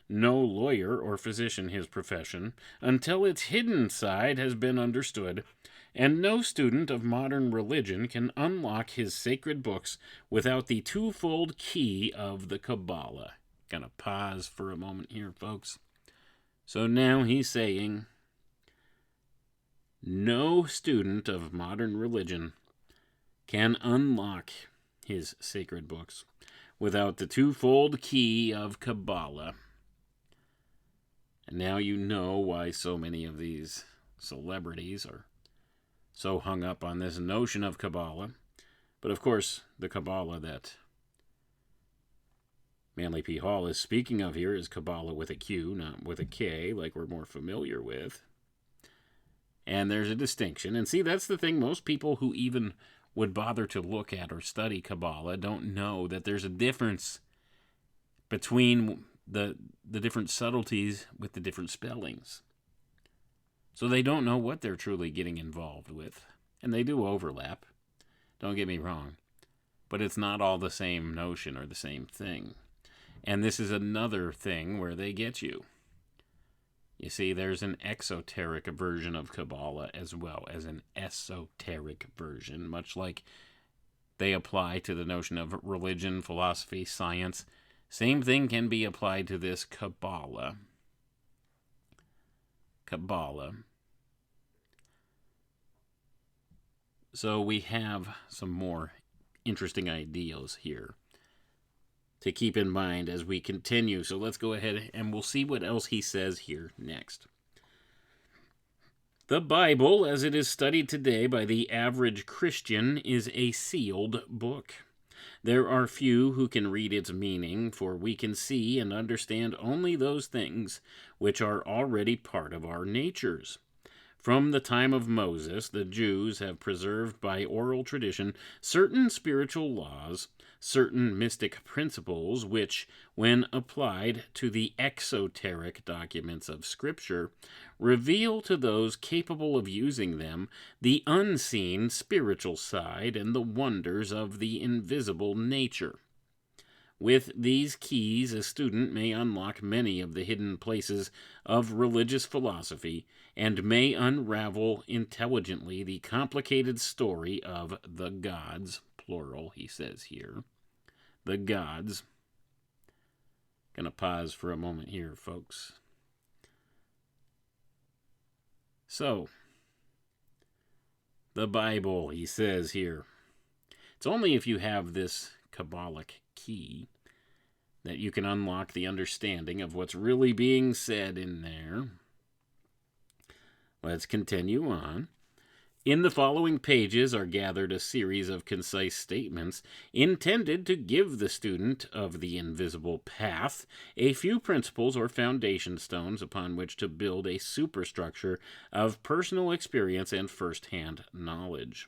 no lawyer or physician his profession, until its hidden side has been understood, and no student of modern religion can unlock his sacred books without the twofold key of the Qabbalah. Gonna pause for a moment here, folks. So now he's saying, no student of modern religion can unlock his sacred books without the twofold key of Qabbalah. And now you know why so many of these celebrities are so hung up on this notion of Qabbalah. But of course, the Qabbalah that Manley P. Hall is speaking of here is Qabbalah with a Q, not with a K, like we're more familiar with. And there's a distinction. And see, that's the thing. Most people who even would bother to look at or study Qabbalah don't know that there's a difference between the different subtleties with the different spellings. So they don't know what they're truly getting involved with. And they do overlap. Don't get me wrong. But it's not all the same notion or the same thing. And this is another thing where they get you. You see, there's an exoteric version of Qabbalah as well as an esoteric version, much like they apply to the notion of religion, philosophy, science. Same thing can be applied to this Qabbalah. Qabbalah. So we have some more interesting ideals here to keep in mind as we continue. So let's go ahead and we'll see what else he says here next. The Bible, as it is studied today by the average Christian, is a sealed book. There are few who can read its meaning, for we can see and understand only those things which are already part of our natures. From the time of Moses, the Jews have preserved by oral tradition certain spiritual laws, certain mystic principles which, when applied to the exoteric documents of Scripture, reveal to those capable of using them the unseen spiritual side and the wonders of the invisible nature. With these keys, a student may unlock many of the hidden places of religious philosophy and may unravel intelligently the complicated story of the gods, plural, he says here. The gods. Gonna pause for a moment here, folks. So, the Bible, he says here. It's only if you have this Kabbalic key that you can unlock the understanding of what's really being said in there. Let's continue on. In the following pages are gathered a series of concise statements intended to give the student of the invisible path a few principles or foundation stones upon which to build a superstructure of personal experience and first-hand knowledge.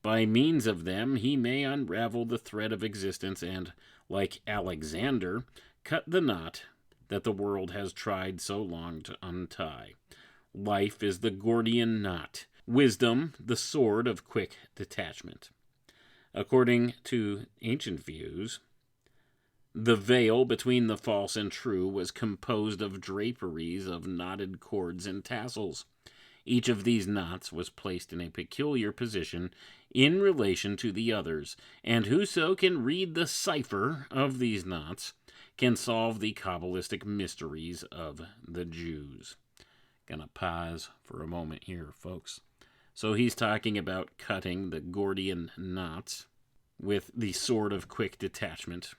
By means of them, he may unravel the thread of existence and, like Alexander, cut the knot that the world has tried so long to untie. Life is the Gordian knot, wisdom the sword of quick detachment. According to ancient views, the veil between the false and true was composed of draperies of knotted cords and tassels. Each of these knots was placed in a peculiar position in relation to the others, and whoso can read the cipher of these knots can solve the Cabalistic mysteries of the Jews. Gonna pause for a moment here, folks. So he's talking about cutting the Gordian knots with the sword of quick detachment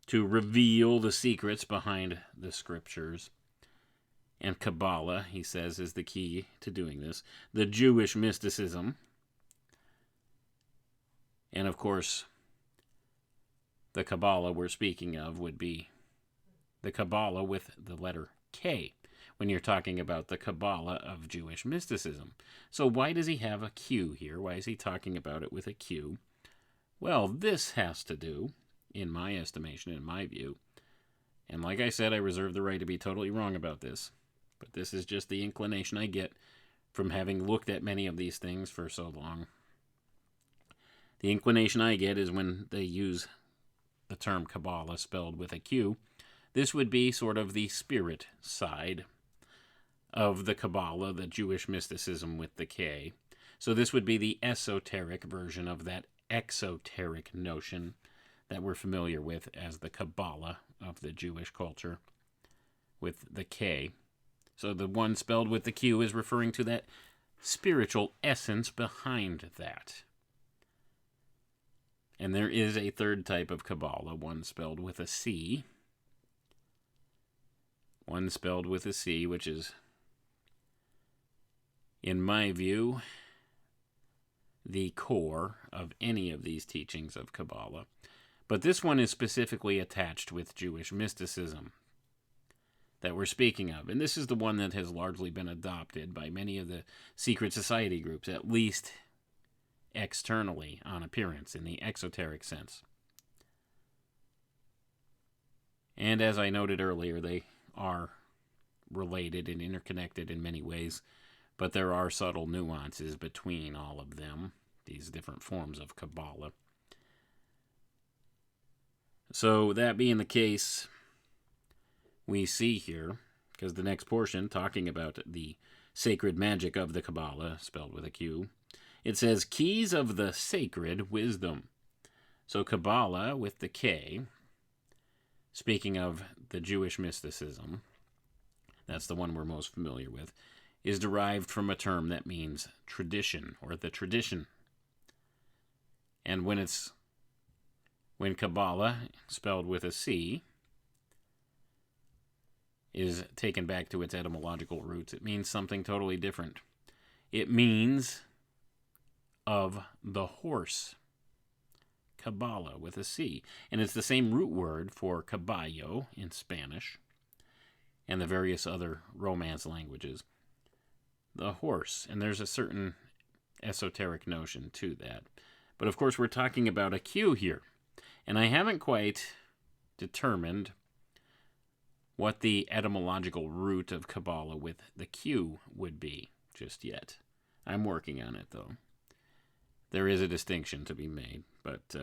to reveal the secrets behind the Scriptures. And Qabbalah, he says, is the key to doing this. The Jewish mysticism. And of course, the Qabbalah we're speaking of would be the Qabbalah with the letter K, when you're talking about the Qabbalah of Jewish mysticism. So why does he have a Q here? Why is he talking about it with a Q? Well, this has to do, in my estimation, in my view, and like I said, I reserve the right to be totally wrong about this, but this is just the inclination I get from having looked at many of these things for so long. The inclination I get is when they use the term Qabbalah spelled with a Q, this would be sort of the spirit side of the Qabbalah, the Jewish mysticism with the K. So this would be the esoteric version of that exoteric notion that we're familiar with as the Qabbalah of the Jewish culture with the K. So the one spelled with the Q is referring to that spiritual essence behind that. And there is a third type of Qabbalah, one spelled with a C. One spelled with a C, which is, in my view, the core of any of these teachings of Qabbalah. But this one is specifically attached with Jewish mysticism that we're speaking of. And this is the one that has largely been adopted by many of the secret society groups, at least externally on appearance, in the exoteric sense. And as I noted earlier, they are related and interconnected in many ways, but there are subtle nuances between all of them, these different forms of Qabbalah. So that being the case, we see here, because the next portion, talking about the sacred magic of the Qabbalah, spelled with a Q, it says, keys of the sacred wisdom. So Qabbalah with the K speaking of the Jewish mysticism, that's the one we're most familiar with, is derived from a term that means tradition, or the tradition. And when Qabbalah, spelled with a C, is taken back to its etymological roots, it means something totally different. It means of the horse. Qabbalah with a C. And it's the same root word for caballo in Spanish and the various other Romance languages. The horse. And there's a certain esoteric notion to that. But of course, we're talking about a Q here. And I haven't quite determined what the etymological root of Qabbalah with the Q would be just yet. I'm working on it, though. There is a distinction to be made, but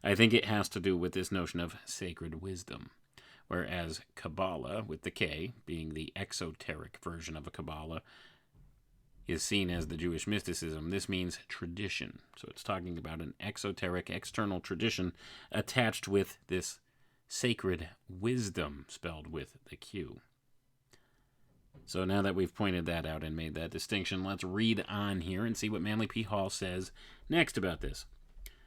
I think it has to do with this notion of sacred wisdom, whereas Qabbalah, with the K, being the exoteric version of a Qabbalah, is seen as the Jewish mysticism. This means tradition. So it's talking about an exoteric, external tradition attached with this sacred wisdom, spelled with the Q. So now that we've pointed that out and made that distinction, let's read on here and see what Manley P. Hall says next about this.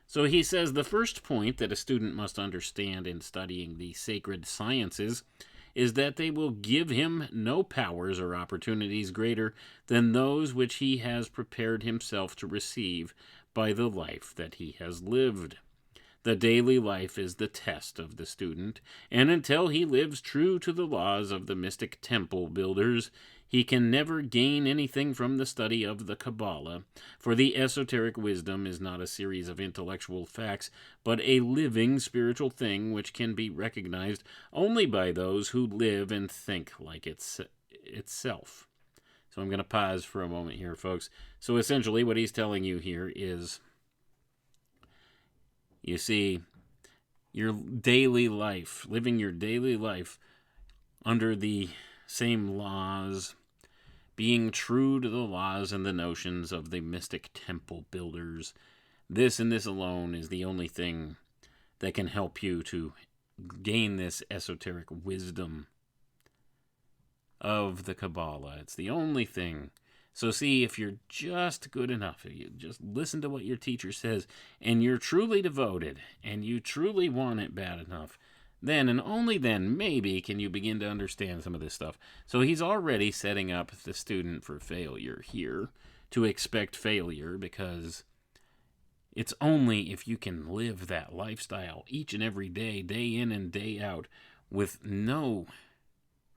So he says the first point that a student must understand in studying the sacred sciences is that they will give him no powers or opportunities greater than those which he has prepared himself to receive by the life that he has lived. The daily life is the test of the student, and until he lives true to the laws of the mystic temple builders, he can never gain anything from the study of the Qabbalah, for the esoteric wisdom is not a series of intellectual facts, but a living spiritual thing which can be recognized only by those who live and think like itself. So I'm going to pause for a moment here, folks. So essentially what he's telling you here is, you see, your daily life, living your daily life under the same laws, being true to the laws and the notions of the mystic temple builders, this and this alone is the only thing that can help you to gain this esoteric wisdom of the Qabbalah. It's the only thing. So see, if you're just good enough, if you just listen to what your teacher says, and you're truly devoted, and you truly want it bad enough, then and only then, maybe, can you begin to understand some of this stuff. So he's already setting up the student for failure here, to expect failure, because it's only if you can live that lifestyle each and every day, day in and day out, with no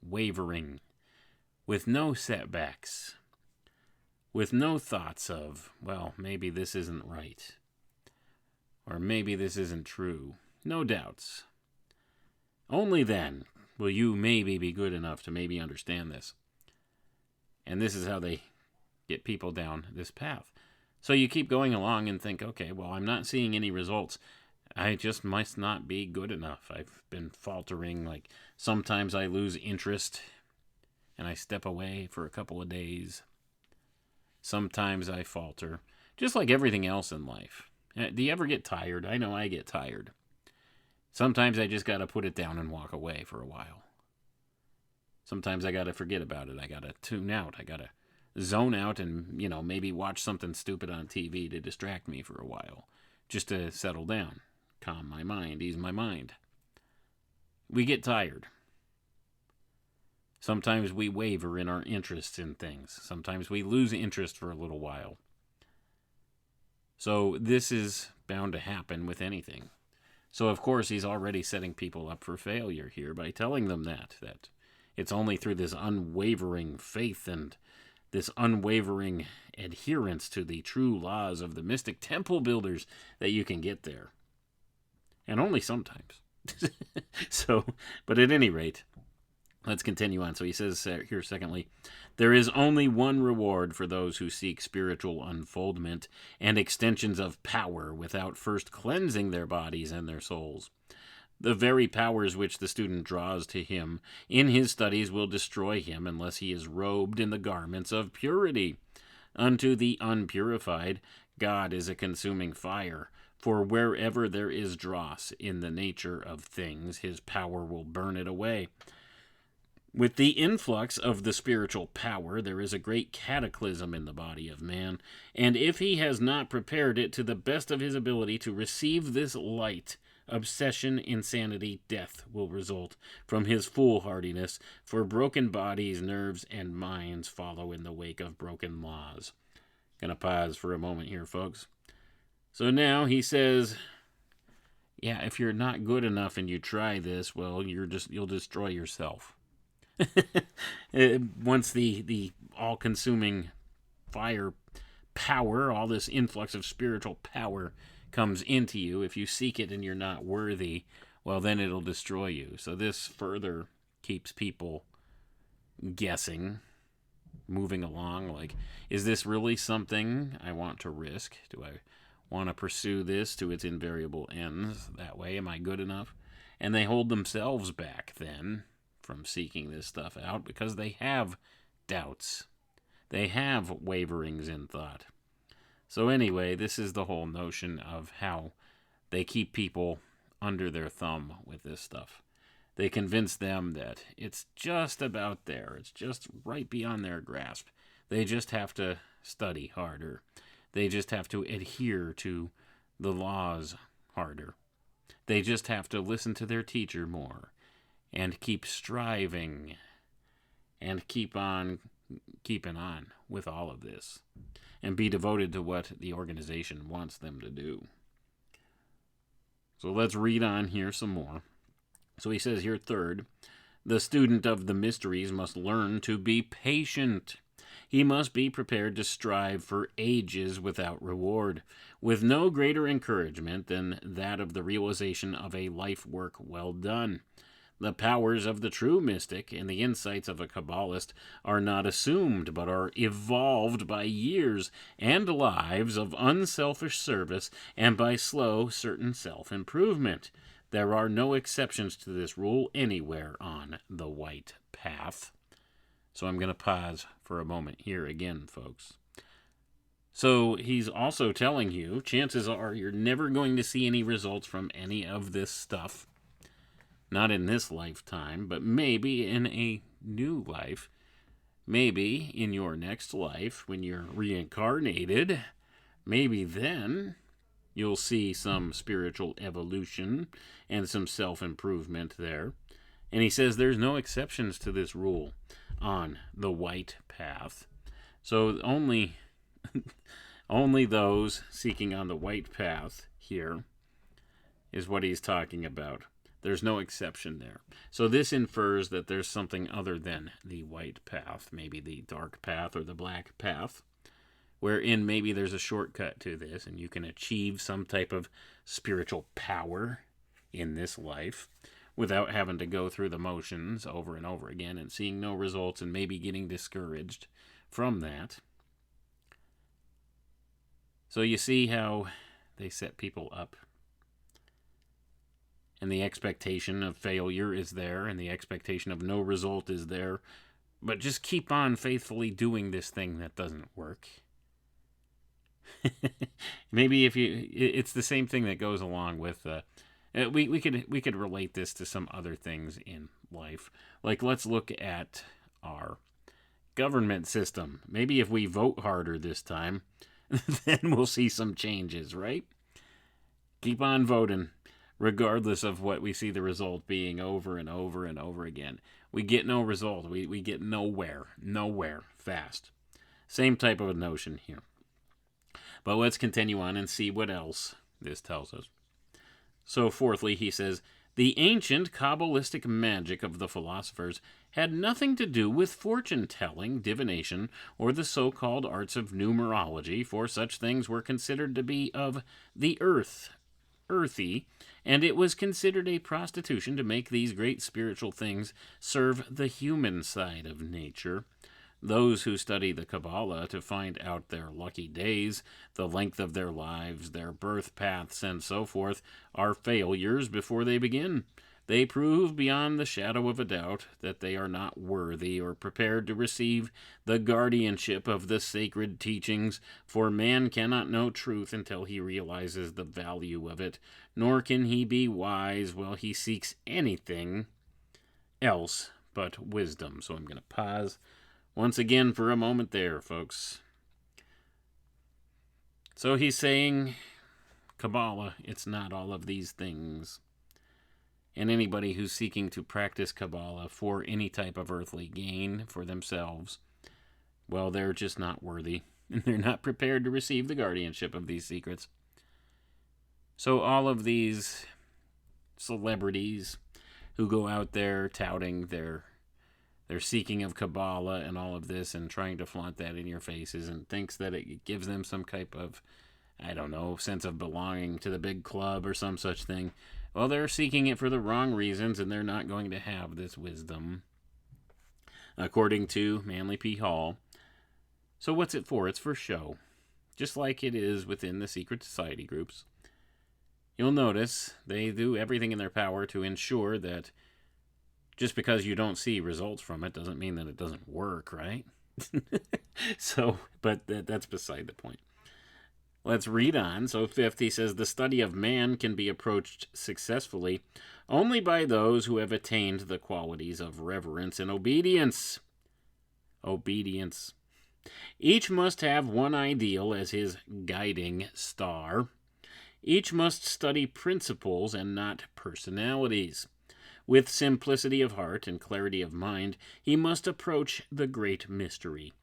wavering, with no setbacks, with no thoughts of, well, maybe this isn't right, or maybe this isn't true. No doubts. Only then will you maybe be good enough to maybe understand this. And this is how they get people down this path. So you keep going along and think, okay, well, I'm not seeing any results. I just must not be good enough. I've been faltering. Like, sometimes I lose interest and I step away for a couple of days. Sometimes I falter, just like everything else in life. Do you ever get tired? I know I get tired. Sometimes I just got to put it down and walk away for a while. Sometimes I got to forget about it. I got to tune out. I got to zone out and, maybe watch something stupid on TV to distract me for a while, just to settle down, calm my mind, ease my mind. We get tired. Sometimes we waver in our interests in things. Sometimes we lose interest for a little while. So this is bound to happen with anything. So of course he's already setting people up for failure here by telling them that it's only through this unwavering faith and this unwavering adherence to the true laws of the mystic temple builders that you can get there. And only sometimes. But at any rate, let's continue on. So he says here, secondly, there is only one reward for those who seek spiritual unfoldment and extensions of power without first cleansing their bodies and their souls. The very powers which the student draws to him in his studies will destroy him unless he is robed in the garments of purity. Unto the unpurified, God is a consuming fire, For wherever there is dross in the nature of things, his power will burn it away. With the influx of the spiritual power, there is a great cataclysm in the body of man, and if he has not prepared it to the best of his ability to receive this light, obsession, insanity, death will result from his foolhardiness, for broken bodies, nerves, and minds follow in the wake of broken laws. Gonna pause for a moment here, folks. So now he says, yeah, if you're not good enough and you try this, well, you'll destroy yourself. Once the all-consuming fire power, all this influx of spiritual power comes into you, if you seek it and you're not worthy, well, then it'll destroy you. So this further keeps people guessing, moving along, like, is this really something I want to risk? Do I want to pursue this to its invariable ends that way? Am I good enough? And they hold themselves back then from seeking this stuff out because they have doubts. They have waverings in thought. So anyway, this is the whole notion of how they keep people under their thumb with this stuff. They convince them that it's just about there. It's just right beyond their grasp. They just have to study harder. They just have to adhere to the laws harder. They just have to listen to their teacher more and keep striving and keep on keeping on with all of this and be devoted to what the organization wants them to do. So let's read on here some more. So he says here, third, the student of the mysteries must learn to be patient. He must be prepared to strive for ages without reward, with no greater encouragement than that of the realization of a life work well done. The powers of the true mystic and the insights of a Kabbalist are not assumed, but are evolved by years and lives of unselfish service and by slow, certain self-improvement. There are no exceptions to this rule anywhere on the white path. So I'm going to pause for a moment here again, folks. So he's also telling you, chances are you're never going to see any results from any of this stuff. Not in this lifetime, but maybe in a new life. Maybe in your next life, when you're reincarnated, maybe then you'll see some spiritual evolution and some self-improvement there. And he says there's no exceptions to this rule on the white path. So only those seeking on the white path here is what he's talking about. There's no exception there. So this infers that there's something other than the white path, maybe the dark path or the black path, wherein maybe there's a shortcut to this and you can achieve some type of spiritual power in this life without having to go through the motions over and over again and seeing no results and maybe getting discouraged from that. So you see how they set people up. And the expectation of failure is there, and the expectation of no result is there. But just keep on faithfully doing this thing that doesn't work. Maybe it's the same thing that goes along with, we could relate this to some other things in life. Like, let's look at our government system. Maybe if we vote harder this time, then we'll see some changes, right? Keep on voting. Regardless of what we see the result being over and over and over again. We get no result. We get nowhere fast. Same type of a notion here. But let's continue on and see what else this tells us. So fourthly, he says, the ancient Kabbalistic magic of the philosophers had nothing to do with fortune-telling, divination, or the so-called arts of numerology, for such things were considered to be of the earthy, and it was considered a prostitution to make these great spiritual things serve the human side of nature. Those who study the Qabbalah to find out their lucky days, the length of their lives, their birth paths, and so forth, are failures before they begin, They prove beyond the shadow of a doubt that they are not worthy or prepared to receive the guardianship of the sacred teachings, for man cannot know truth until he realizes the value of it, nor can he be wise while he seeks anything else but wisdom. So I'm going to pause once again for a moment there, folks. So he's saying, Qabbalah, it's not all of these things. And anybody who's seeking to practice Qabbalah for any type of earthly gain for themselves, well, they're just not worthy. And they're not prepared to receive the guardianship of these secrets. So all of these celebrities who go out there touting their seeking of Qabbalah and all of this and trying to flaunt that in your faces and thinks that it gives them some type of, I don't know, sense of belonging to the big club or some such thing. Well, they're seeking it for the wrong reasons, and they're not going to have this wisdom, according to Manley P. Hall. So what's it for? It's for show, just like it is within the secret society groups. You'll notice they do everything in their power to ensure that just because you don't see results from it doesn't mean that it doesn't work, right? But that's beside the point. Let's read on. So 5th, he says, the study of man can be approached successfully only by those who have attained the qualities of reverence and obedience. Obedience. Each must have one ideal as his guiding star. Each must study principles and not personalities. With simplicity of heart and clarity of mind, he must approach the great mystery.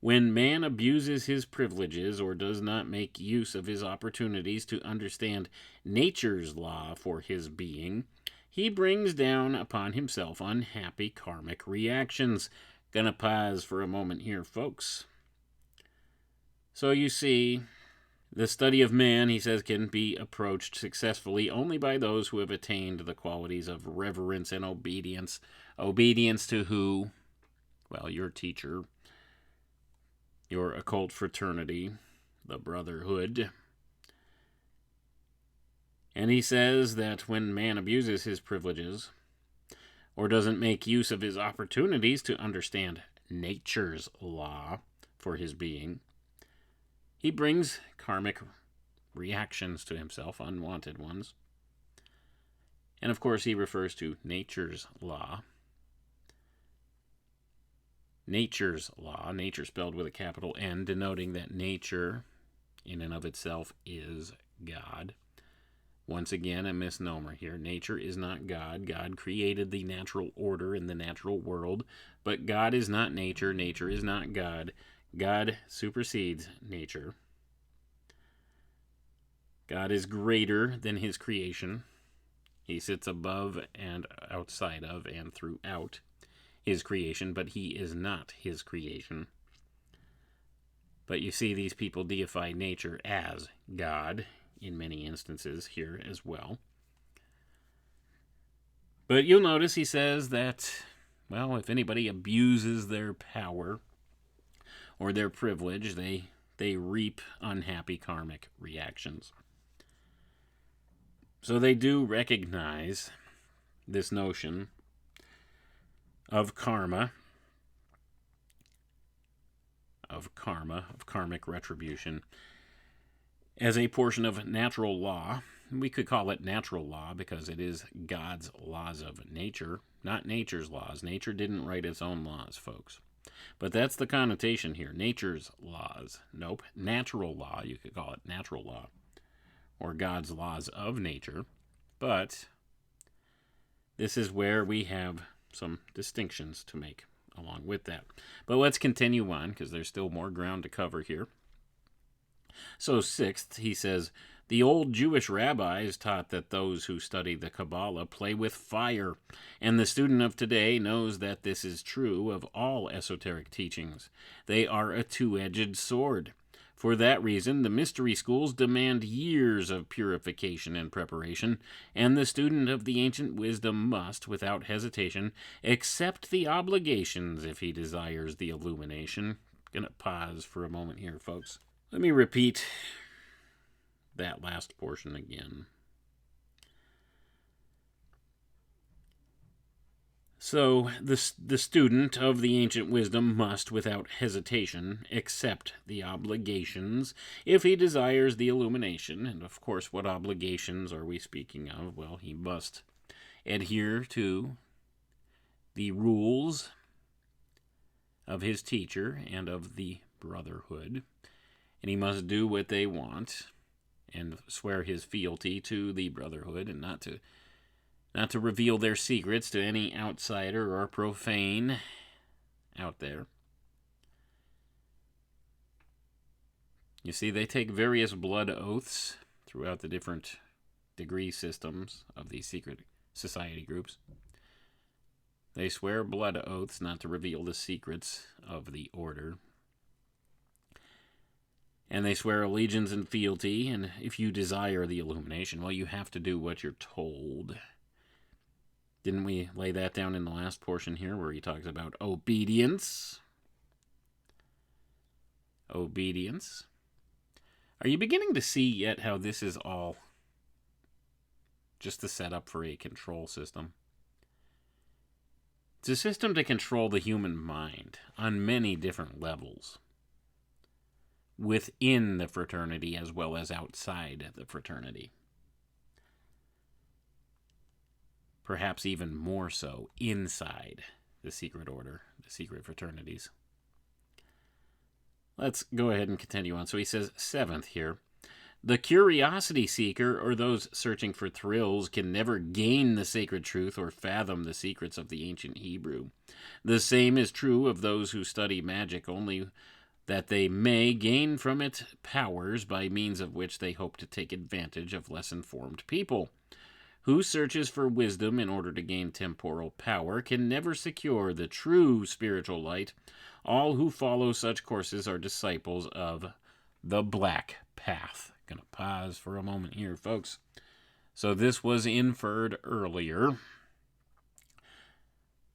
When man abuses his privileges or does not make use of his opportunities to understand nature's law for his being, he brings down upon himself unhappy karmic reactions. Gonna pause for a moment here, folks. So you see, the study of man, he says, can be approached successfully only by those who have attained the qualities of reverence and obedience. Obedience to who? Well, your teacher, your occult fraternity, the brotherhood. And he says that when man abuses his privileges or doesn't make use of his opportunities to understand nature's law for his being, he brings karmic reactions to himself, unwanted ones. And of course, he refers to nature's law. Nature's law, nature spelled with a capital N, denoting that nature in and of itself is God. Once again, a misnomer here. Nature is not God. God created the natural order in the natural world, but God is not nature. Nature is not God. God supersedes nature. God is greater than his creation. He sits above and outside of and throughout his creation, but he is not his creation. But you see, these people deify nature as God in many instances here as well. But you'll notice he says that, well, if anybody abuses their power or their privilege, they reap unhappy karmic reactions. So they do recognize this notion of karma, of karmic retribution, as a portion of natural law. We could call it natural law because it is God's laws of nature, not nature's laws. Nature didn't write its own laws, folks. But that's the connotation here, nature's laws. Nope, natural law, you could call it natural law, or God's laws of nature. But this is where we have some distinctions to make along with that. But let's continue on, because there's still more ground to cover here. So 6th, he says, the old Jewish rabbis taught that those who study the Qabbalah play with fire, and the student of today knows that this is true of all esoteric teachings. They are a two-edged sword. For that reason, the mystery schools demand years of purification and preparation, and the student of the ancient wisdom must, without hesitation, accept the obligations if he desires the illumination. Gonna pause for a moment here, folks. Let me repeat that last portion again. So the student of the ancient wisdom must, without hesitation, accept the obligations if he desires the illumination. And of course, what obligations are we speaking of? Well, he must adhere to the rules of his teacher and of the brotherhood, and he must do what they want and swear his fealty to the brotherhood, and not to reveal their secrets to any outsider or profane out there. You see, they take various blood oaths throughout the different degree systems of these secret society groups. They swear blood oaths not to reveal the secrets of the order. And they swear allegiance and fealty, and if you desire the illumination, well, you have to do what you're told. Didn't we lay that down in the last portion here where he talks about obedience? Obedience. Are you beginning to see yet how this is all just a setup for a control system? It's a system to control the human mind on many different levels, within the fraternity as well as outside the fraternity. Perhaps even more so inside the secret order, the secret fraternities. Let's go ahead and continue on. So he says, 7th here, the curiosity seeker, or those searching for thrills, can never gain the sacred truth or fathom the secrets of the ancient Hebrew. The same is true of those who study magic, only that they may gain from it powers by means of which they hope to take advantage of less informed people. Who searches for wisdom in order to gain temporal power can never secure the true spiritual light. All who follow such courses are disciples of the black path. Going to pause for a moment here, folks. So this was inferred earlier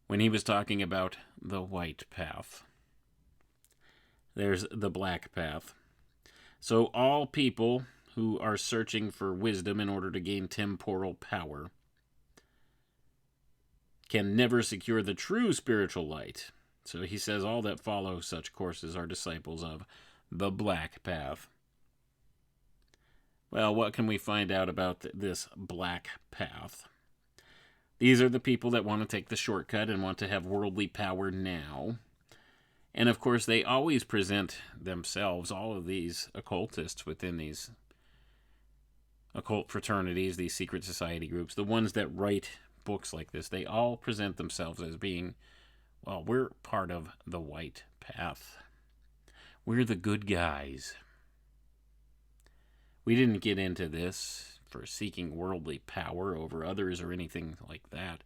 when he was talking about the white path. There's the black path. So all people who are searching for wisdom in order to gain temporal power can never secure the true spiritual light. So he says all that follow such courses are disciples of the black path. Well, what can we find out about this black path? These are the people that want to take the shortcut and want to have worldly power now. And of course, they always present themselves, all of these occultists within these occult fraternities, these secret society groups, the ones that write books like this, they all present themselves as being, well, we're part of the white path. We're the good guys. We didn't get into this for seeking worldly power over others or anything like that.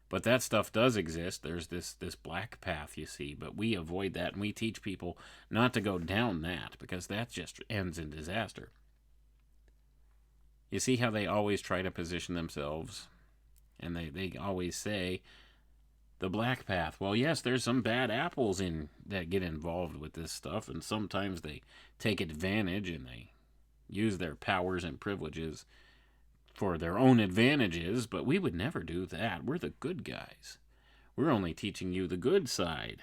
But that stuff does exist. There's this black path, you see. But we avoid that, and we teach people not to go down that, because that just ends in disaster. You see how they always try to position themselves, and they always say, the black path. Well, yes, there's some bad apples that get involved with this stuff, and sometimes they take advantage and they use their powers and privileges for their own advantages, but we would never do that. We're the good guys. We're only teaching you the good side.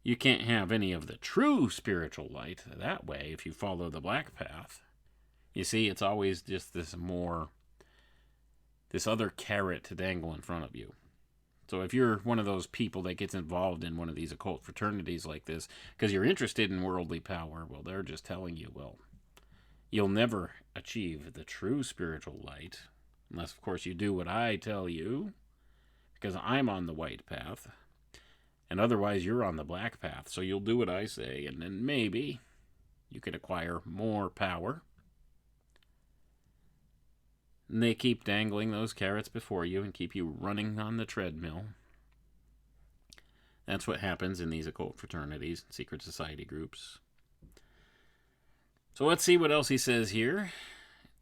You can't have any of the true spiritual light that way if you follow the black path. You see, it's always just this other carrot to dangle in front of you. So if you're one of those people that gets involved in one of these occult fraternities like this because you're interested in worldly power, well, they're just telling you, well, you'll never achieve the true spiritual light unless, of course, you do what I tell you, because I'm on the white path, and otherwise you're on the black path. So you'll do what I say, and then maybe you could acquire more power. And they keep dangling those carrots before you and keep you running on the treadmill. That's what happens in these occult fraternities, secret society groups. So let's see what else he says here.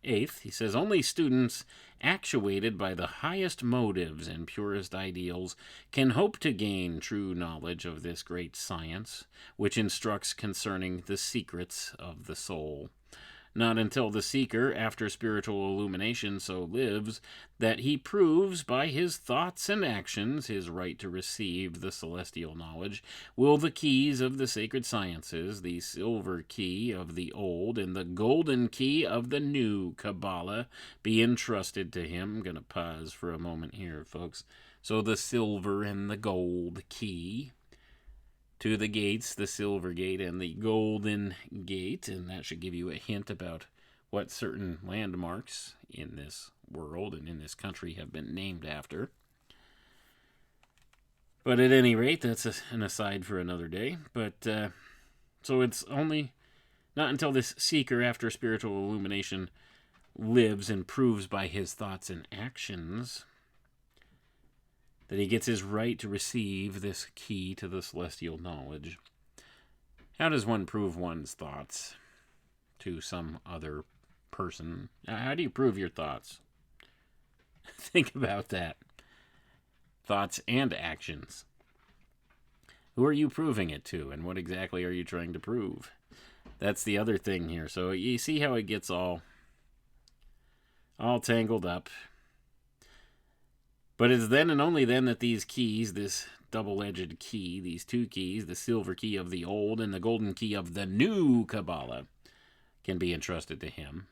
8th, he says, only students actuated by the highest motives and purest ideals can hope to gain true knowledge of this great science, which instructs concerning the secrets of the soul. Not until the seeker after spiritual illumination so lives that he proves by his thoughts and actions his right to receive the celestial knowledge will the keys of the sacred sciences, the silver key of the old and the golden key of the new Qabbalah, be entrusted to him. I'm going to pause for a moment here, folks. So the silver and the gold key to the gates, the silver gate and the golden gate, and that should give you a hint about what certain landmarks in this world and in this country have been named after. But at any rate, that's an aside for another day. But so it's only not until this seeker after spiritual illumination lives and proves by his thoughts and actions that he gets his right to receive this key to the celestial knowledge. How does one prove one's thoughts to some other person? How do you prove your thoughts? Think about that. Thoughts and actions. Who are you proving it to, and what exactly are you trying to prove? That's the other thing here. So you see how it gets all tangled up. But it's then and only then that these keys, this double-edged key, these two keys, the silver key of the old and the golden key of the new Qabbalah, can be entrusted to him.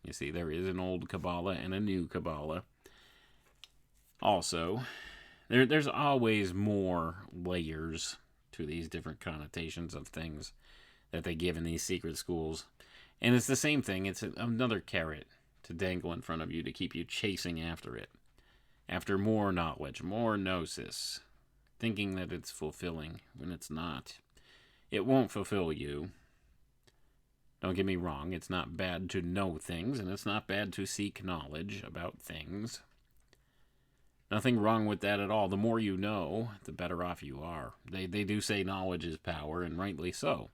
You see, there is an old Qabbalah and a new Qabbalah. Also, there's always more layers to these different connotations of things that they give in these secret schools. And it's the same thing. It's another carrot to dangle in front of you to keep you chasing after it. After more knowledge, more gnosis, thinking that it's fulfilling when it's not. It won't fulfill you. Don't get me wrong, it's not bad to know things, and it's not bad to seek knowledge about things. Nothing wrong with that at all. The more you know, the better off you are. They do say knowledge is power, and rightly so.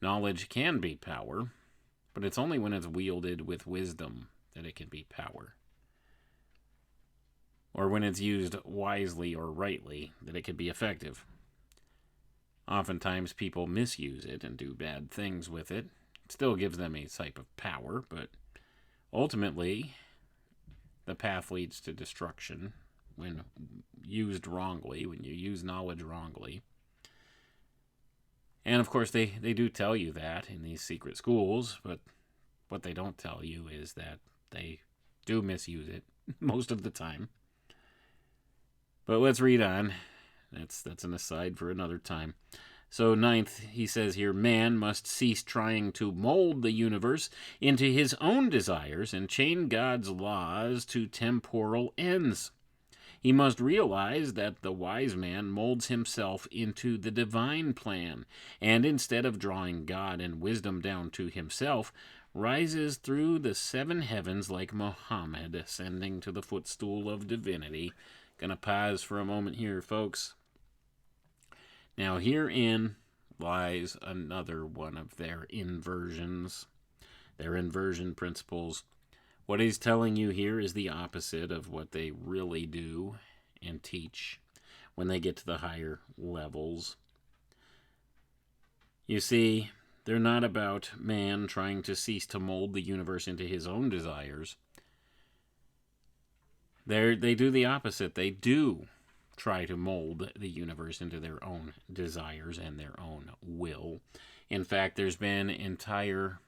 Knowledge can be power, but it's only when it's wielded with wisdom that it can be power. Or when it's used wisely or rightly, that it can be effective. Oftentimes people misuse it and do bad things with it. It still gives them a type of power, but ultimately the path leads to destruction when used wrongly, when you use knowledge wrongly. And of course they do tell you that in these secret schools, but what they don't tell you is that they do misuse it most of the time. But let's read on. That's an aside for another time. So 9th, he says here, man must cease trying to mold the universe into his own desires and chain God's laws to temporal ends. He must realize that the wise man molds himself into the divine plan, and instead of drawing God and wisdom down to himself, rises through the 7 heavens like Muhammad ascending to the footstool of divinity. Gonna pause for a moment here, folks. Now, herein lies another one of their inversions, their inversion principles. What he's telling you here is the opposite of what they really do and teach when they get to the higher levels. You see, they're not about man trying to cease to mold the universe into his own desires. They do the opposite. They do try to mold the universe into their own desires and their own will. In fact, there's been entire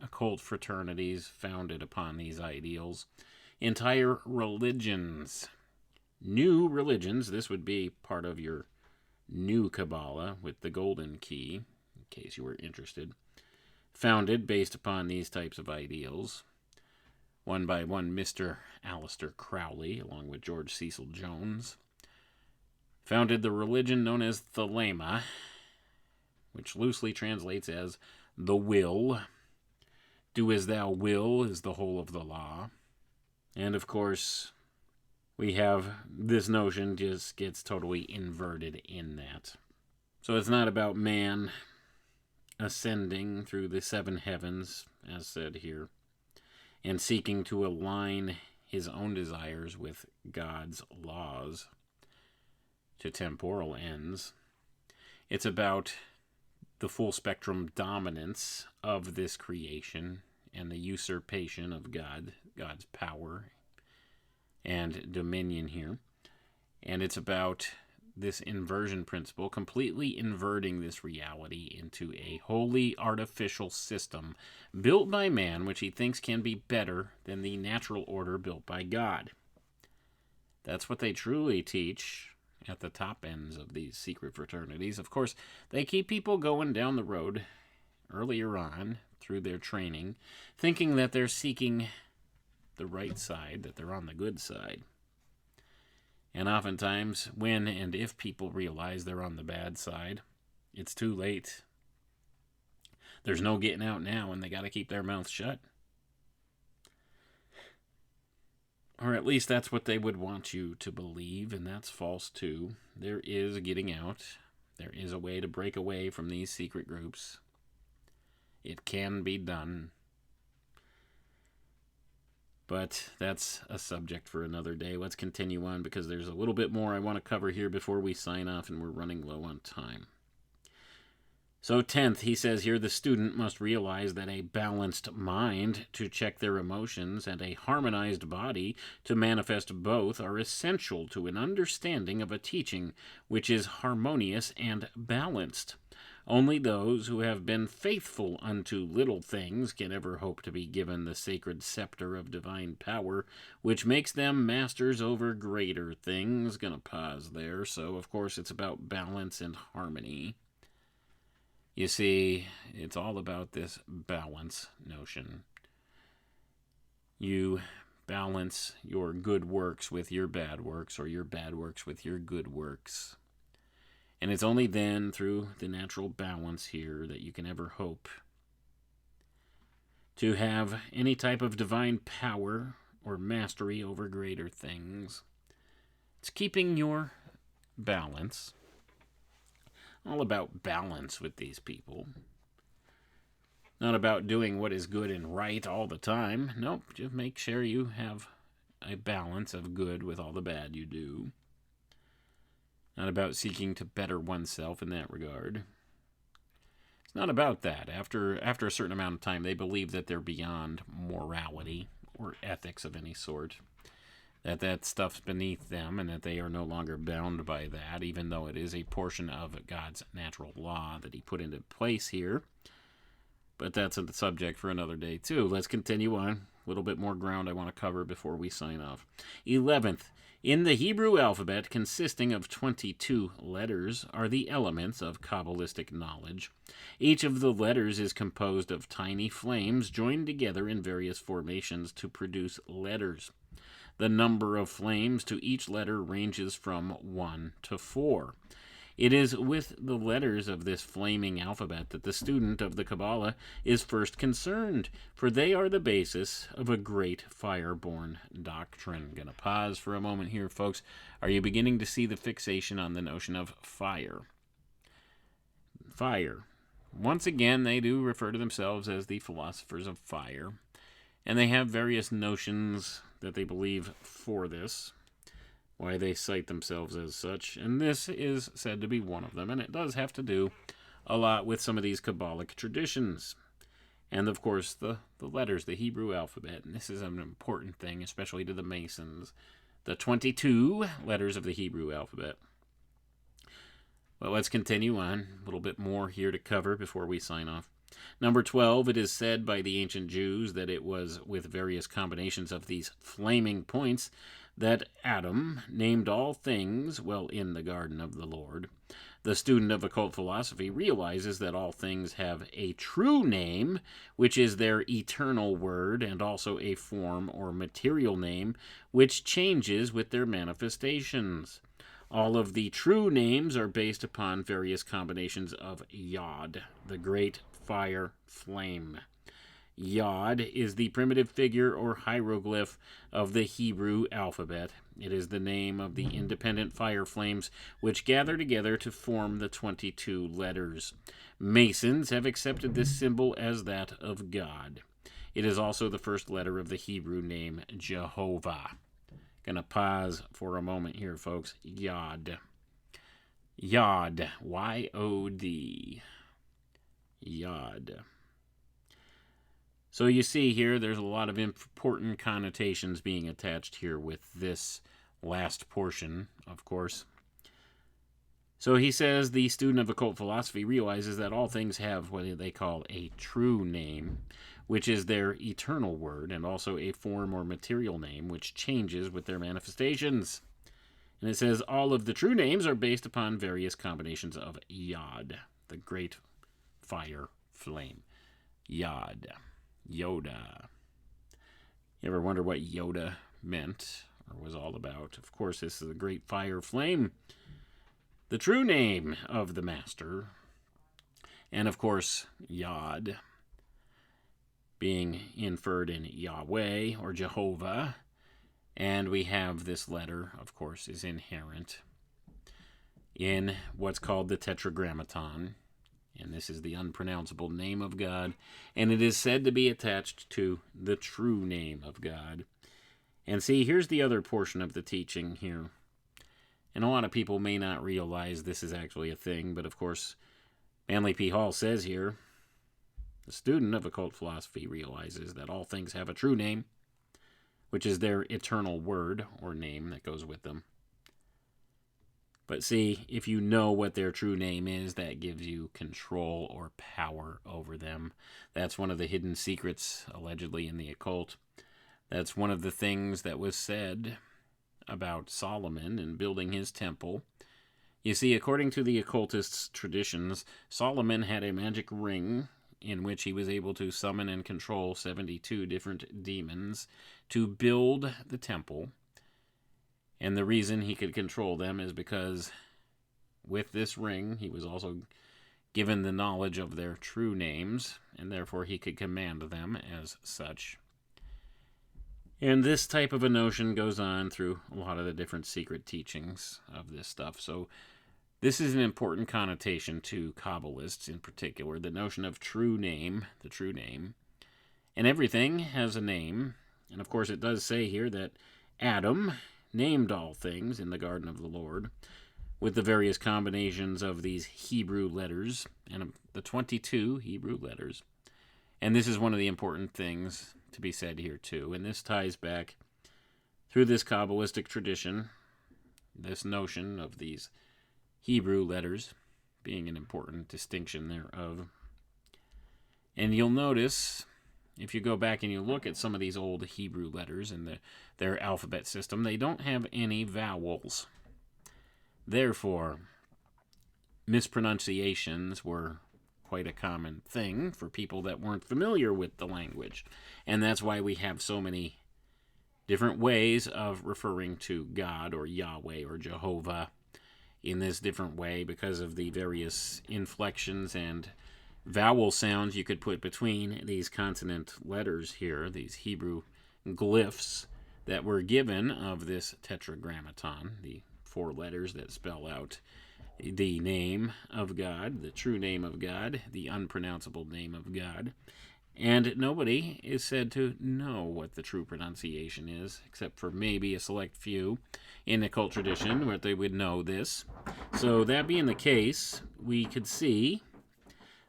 occult fraternities founded upon these ideals. Entire religions. New religions. This would be part of your new Qabbalah with the golden key, in case you were interested. Founded based upon these types of ideals. One by one, Mr. Aleister Crowley, along with George Cecil Jones, founded the religion known as Thelema, which loosely translates as the will. Do as thou will is the whole of the law. And of course, we have this notion just gets totally inverted in that. So it's not about man ascending through the 7 heavens, as said here, and seeking to align his own desires with God's laws to temporal ends. It's about the full spectrum dominance of this creation and the usurpation of God's power and dominion here. And it's about this inversion principle, completely inverting this reality into a wholly artificial system built by man, which he thinks can be better than the natural order built by God. That's what they truly teach at the top ends of these secret fraternities. Of course, they keep people going down the road earlier on through their training, thinking that they're seeking the right side, that they're on the good side. And oftentimes, when and if people realize they're on the bad side, it's too late. There's no getting out now, and they got to keep their mouths shut. Or at least that's what they would want you to believe, and that's false too. There is getting out. There is a way to break away from these secret groups. It can be done. But that's a subject for another day. Let's continue on because there's a little bit more I want to cover here before we sign off, and we're running low on time. So 10th, he says here, the student must realize that a balanced mind to check their emotions and a harmonized body to manifest both are essential to an understanding of a teaching which is harmonious and balanced. Only those who have been faithful unto little things can ever hope to be given the sacred scepter of divine power, which makes them masters over greater things. Gonna pause there. So, of course, it's about balance and harmony. You see, it's all about this balance notion. You balance your good works with your bad works, or your bad works with your good works. And it's only then, through the natural balance here, that you can ever hope to have any type of divine power or mastery over greater things. It's keeping your balance. All about balance with these people. Not about doing what is good and right all the time. Nope, just make sure you have a balance of good with all the bad you do. Not about seeking to better oneself in that regard. It's not about that. After a certain amount of time, they believe that they're beyond morality or ethics of any sort. That stuff's beneath them and that they are no longer bound by that, even though it is a portion of God's natural law that he put into place here. But that's a subject for another day, too. Let's continue on. A little bit more ground I want to cover before we sign off. 11th. In the Hebrew alphabet, consisting of 22 letters, are the elements of Cabalistic knowledge. Each of the letters is composed of tiny flames joined together in various formations to produce letters. The number of flames to each letter ranges from 1 to 4. It is with the letters of this flaming alphabet that the student of the Qabbalah is first concerned, for they are the basis of a great fire-born doctrine. Going to pause for a moment here, folks. Are you beginning to see the fixation on the notion of fire? Fire. Once again, they do refer to themselves as the philosophers of fire, and they have various notions that they believe for this, why they cite themselves as such, and this is said to be one of them, and it does have to do a lot with some of these Kabbalic traditions. And, of course, the letters, the Hebrew alphabet, and this is an important thing, especially to the Masons, the 22 letters of the Hebrew alphabet. Well, let's continue on. A little bit more here to cover before we sign off. Number 12, it is said by the ancient Jews that it was with various combinations of these flaming points that Adam named all things while in the garden of the Lord. The student of occult philosophy realizes that all things have a true name, which is their eternal word, and also a form or material name, which changes with their manifestations. All of the true names are based upon various combinations of Yod, the great fire flame. Yod is the primitive figure or hieroglyph of the Hebrew alphabet. It is the name of the independent fire flames which gather together to form the 22 letters. Masons have accepted this symbol as that of God. It is also the first letter of the Hebrew name Jehovah. Gonna pause for a moment here, folks. Yod. Yod. Y-O-D. Yod. So you see here, there's a lot of important connotations being attached here with this last portion, of course. So he says the student of occult philosophy realizes that all things have what they call a true name, which is their eternal word, and also a form or material name, which changes with their manifestations. And it says all of the true names are based upon various combinations of Yod, the great fire flame. Yod. Yoda. You ever wonder what Yoda meant or was all about? Of course, this is the great fire flame, the true name of the master. And of course, Yod being inferred in Yahweh or Jehovah. And we have this letter, of course, is inherent in what's called the Tetragrammaton. And this is the unpronounceable name of God. And it is said to be attached to the true name of God. And see, here's the other portion of the teaching here. And a lot of people may not realize this is actually a thing, but of course, Manley P. Hall says here, the student of occult philosophy realizes that all things have a true name, which is their eternal word or name that goes with them. But see, if you know what their true name is, that gives you control or power over them. That's one of the hidden secrets, allegedly, in the occult. That's one of the things that was said about Solomon and building his temple. You see, according to the occultists' traditions, Solomon had a magic ring in which he was able to summon and control 72 different demons to build the temple. And the reason he could control them is because with this ring, he was also given the knowledge of their true names, and therefore he could command them as such. And this type of a notion goes on through a lot of the different secret teachings of this stuff. So this is an important connotation to Kabbalists in particular, the notion of true name, the true name. And everything has a name. And of course it does say here that Adam named all things in the garden of the Lord with the various combinations of these Hebrew letters and the 22 Hebrew letters. And this is one of the important things to be said here too. And this ties back through this Kabbalistic tradition, this notion of these Hebrew letters being an important distinction thereof. And you'll notice, if you go back and you look at some of these old Hebrew letters in their alphabet system, they don't have any vowels. Therefore, mispronunciations were quite a common thing for people that weren't familiar with the language. And that's why we have so many different ways of referring to God or Yahweh or Jehovah in this different way, because of the various inflections and vowel sounds you could put between these consonant letters here, these Hebrew glyphs that were given of this Tetragrammaton, the 4 letters that spell out the name of God, the true name of God, the unpronounceable name of God. And nobody is said to know what the true pronunciation is, except for maybe a select few in the occult tradition where they would know this. So that being the case, we could see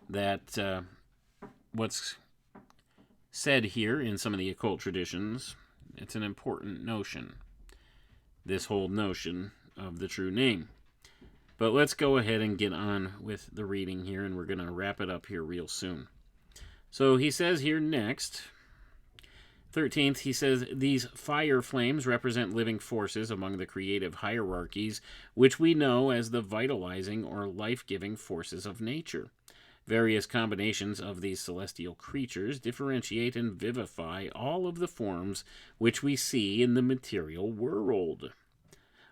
that what's said here in some of the occult traditions, it's an important notion, this whole notion of the true name. But let's go ahead and get on with the reading here, and we're going to wrap it up here real soon. So he says here next, 13th, he says, these fire flames represent living forces among the creative hierarchies, which we know as the vitalizing or life-giving forces of nature. Various combinations of these celestial creatures differentiate and vivify all of the forms which we see in the material world.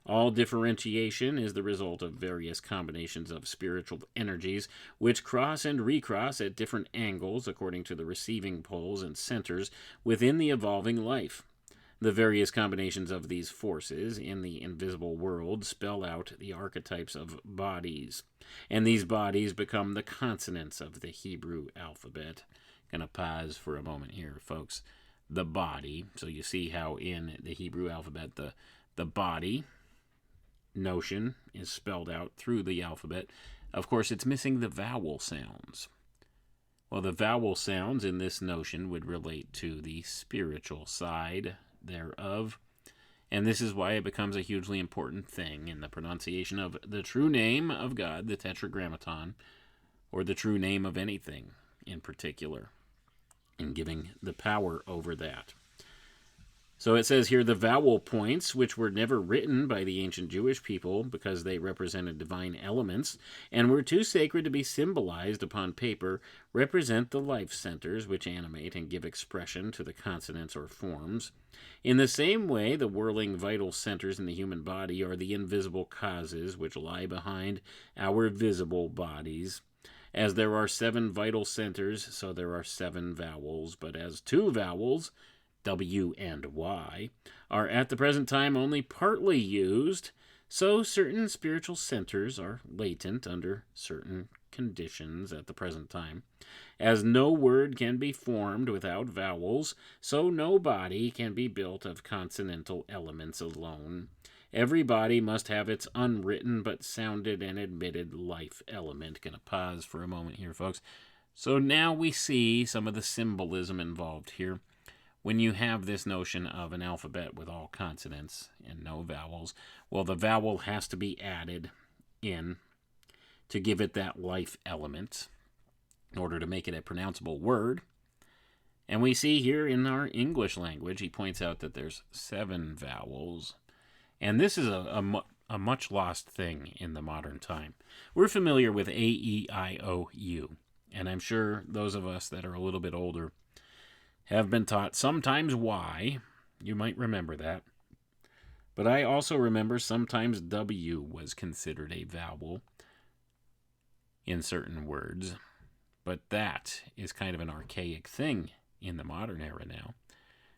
All differentiation is the result of various combinations of spiritual energies which cross and recross at different angles according to the receiving poles and centers within the evolving life. The various combinations of these forces in the invisible world spell out the archetypes of bodies, and these bodies become the consonants of the Hebrew alphabet. Gonna pause for a moment here, folks. The body. So you see how in the Hebrew alphabet the body notion is spelled out through the alphabet. Of course, it's missing the vowel sounds. Well, the vowel sounds in this notion would relate to the spiritual side thereof. And this is why it becomes a hugely important thing in the pronunciation of the true name of God, the Tetragrammaton, or the true name of anything in particular, and giving the power over that. So it says here, the vowel points, which were never written by the ancient Jewish people because they represented divine elements and were too sacred to be symbolized upon paper, represent the life centers which animate and give expression to the consonants or forms. In the same way, the whirling vital centers in the human body are the invisible causes which lie behind our visible bodies. As there are 7 vital centers, so there are 7 vowels, but as 2 vowels, W and Y, are at the present time only partly used, so certain spiritual centers are latent under certain conditions at the present time. As no word can be formed without vowels, so no body can be built of consonantal elements alone. Every body must have its unwritten but sounded and admitted life element. Gonna pause for a moment here, folks. So now we see some of the symbolism involved here. When you have this notion of an alphabet with all consonants and no vowels, well, the vowel has to be added in to give it that life element in order to make it a pronounceable word. And we see here in our English language, he points out that there's 7 vowels. And this is a much lost thing in the modern time. We're familiar with A, E, I, O, U. And I'm sure those of us that are a little bit older have been taught sometimes Y. You might remember that. But I also remember sometimes W was considered a vowel in certain words. But that is kind of an archaic thing in the modern era now.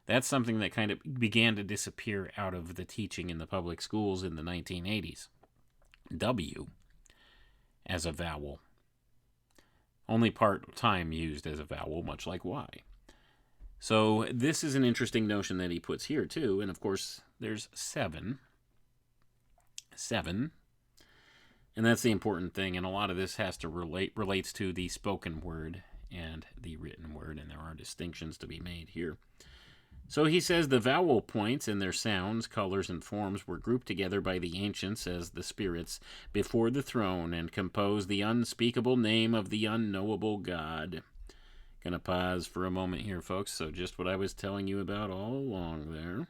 That's something that kind of began to disappear out of the teaching in the public schools in the 1980s. W as a vowel. Only part-time used as a vowel, much like Y. So this is an interesting notion that he puts here too, and of course there's 7. 7. And that's the important thing, and a lot of this has to relates to the spoken word and the written word, and there are distinctions to be made here. So he says the vowel points and their sounds, colors, and forms were grouped together by the ancients as the spirits before the throne and composed the unspeakable name of the unknowable God. Gonna pause for a moment here, folks. So just what I was telling you about all along there.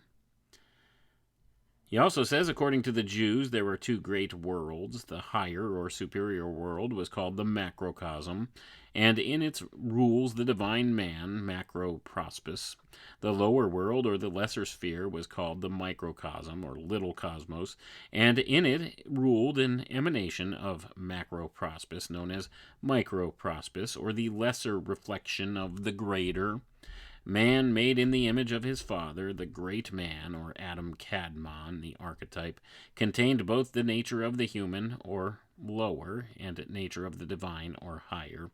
He also says, according to the Jews, there were 2 great worlds. The higher or superior world was called the macrocosm, and in its rules the divine man, macroprospis. The lower world, or the lesser sphere, was called the microcosm, or little cosmos, and in it ruled an emanation of macroprospis, known as microprospis, or the lesser reflection of the greater. Man made in the image of his father, the great man, or Adam Kadmon, the archetype, contained both the nature of the human, or lower, and nature of the divine, or higher.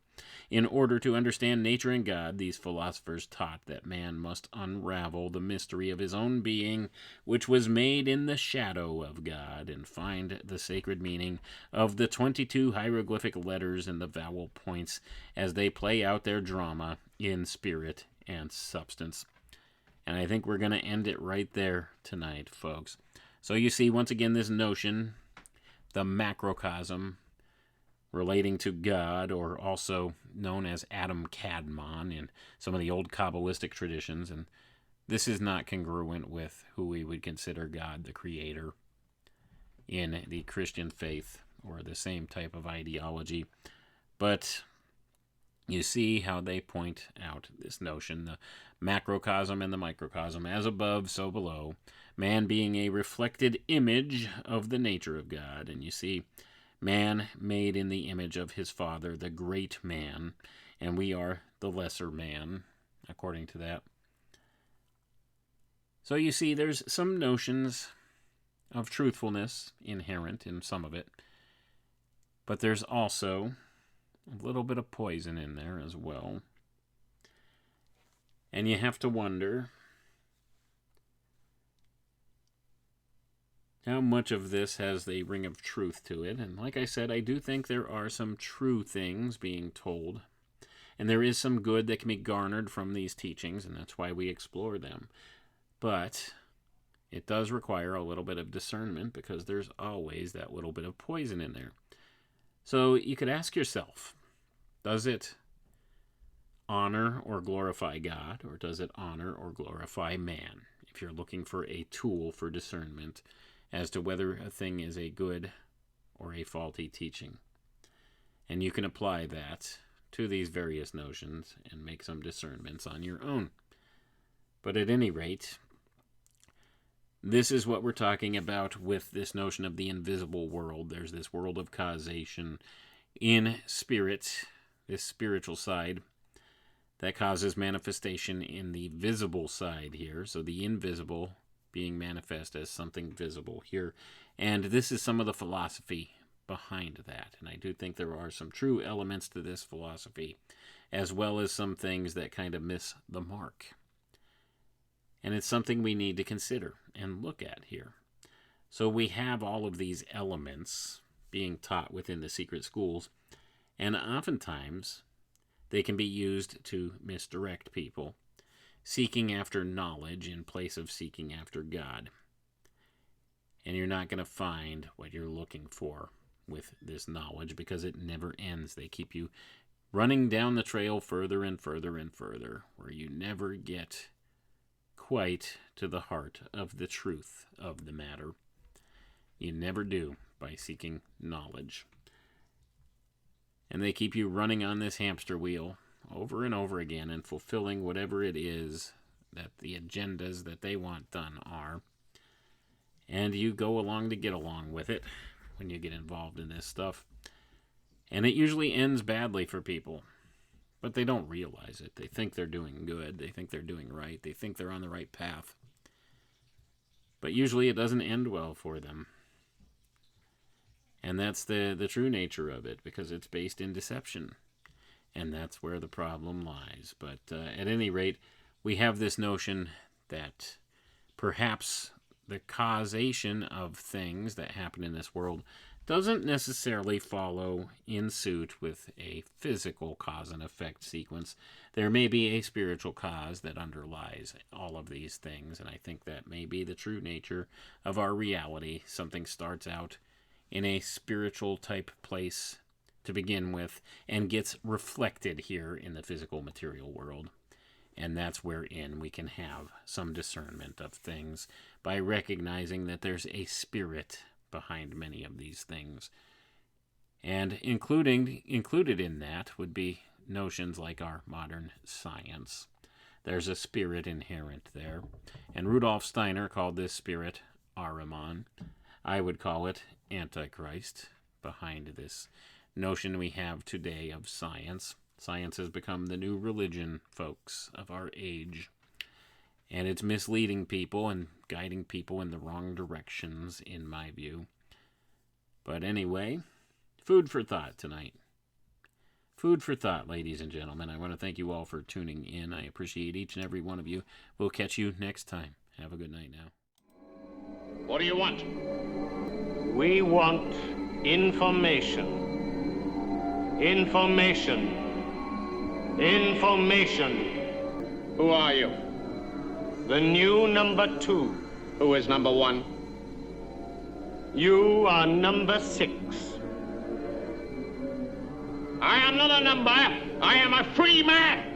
In order to understand nature and God, these philosophers taught that man must unravel the mystery of his own being, which was made in the shadow of God, and find the sacred meaning of the 22 hieroglyphic letters and the vowel points as they play out their drama in spirit and substance. And I think we're going to end it right there tonight, folks. So you see, once again, this notion, the macrocosm, relating to God, or also known as Adam Kadmon in some of the old Cabalistic traditions, and this is not congruent with who we would consider God, the Creator, in the Christian faith, or the same type of ideology. But you see how they point out this notion, the macrocosm and the microcosm, as above, so below, man being a reflected image of the nature of God. And you see, man made in the image of his Father, the great man, and we are the lesser man, according to that. So you see, there's some notions of truthfulness inherent in some of it, but there's also a little bit of poison in there as well. And you have to wonder how much of this has the ring of truth to it. And like I said, I do think there are some true things being told. And there is some good that can be garnered from these teachings, and that's why we explore them. But it does require a little bit of discernment, because there's always that little bit of poison in there. So you could ask yourself, does it honor or glorify God, or does it honor or glorify man? If you're looking for a tool for discernment as to whether a thing is a good or a faulty teaching. And you can apply that to these various notions and make some discernments on your own. But at any rate, this is what we're talking about with this notion of the invisible world. There's this world of causation in spirit, this spiritual side, that causes manifestation in the visible side here. So the invisible being manifest as something visible here. And this is some of the philosophy behind that. And I do think there are some true elements to this philosophy, as well as some things that kind of miss the mark. And it's something we need to consider and look at here. So we have all of these elements being taught within the secret schools, and oftentimes they can be used to misdirect people, seeking after knowledge in place of seeking after God. And you're not going to find what you're looking for with this knowledge, because it never ends. They keep you running down the trail further and further and further, where you never get quite to the heart of the truth of the matter. You never do by seeking knowledge. And they keep you running on this hamster wheel over and over again and fulfilling whatever it is that the agendas that they want done are. And you go along to get along with it when you get involved in this stuff. And it usually ends badly for people. But they don't realize it. They think they're doing good. They think they're doing right. They think they're on the right path. But usually it doesn't end well for them. And that's the true nature of it, because it's based in deception. And that's where the problem lies. But at any rate, we have this notion that perhaps the causation of things that happen in this world doesn't necessarily follow in suit with a physical cause and effect sequence. There may be a spiritual cause that underlies all of these things, and I think that may be the true nature of our reality. Something starts out in a spiritual type place to begin with, and gets reflected here in the physical material world. And that's wherein we can have some discernment of things, by recognizing that there's a spirit behind many of these things. And included in that would be notions like our modern science. There's a spirit inherent there. And Rudolf Steiner called this spirit Ahriman. I would call it Antichrist behind this notion we have today of science. Science has become the new religion, folks, of our age. And it's misleading people and guiding people in the wrong directions, in my view. But anyway, food for thought tonight. Food for thought, ladies and gentlemen. I want to thank you all for tuning in. I appreciate each and every one of you. We'll catch you next time. Have a good night now. What do you want? We want information. Information. Information. Who are you? The new number 2. Who is number 1? You are number 6. I am not a number. I am a free man.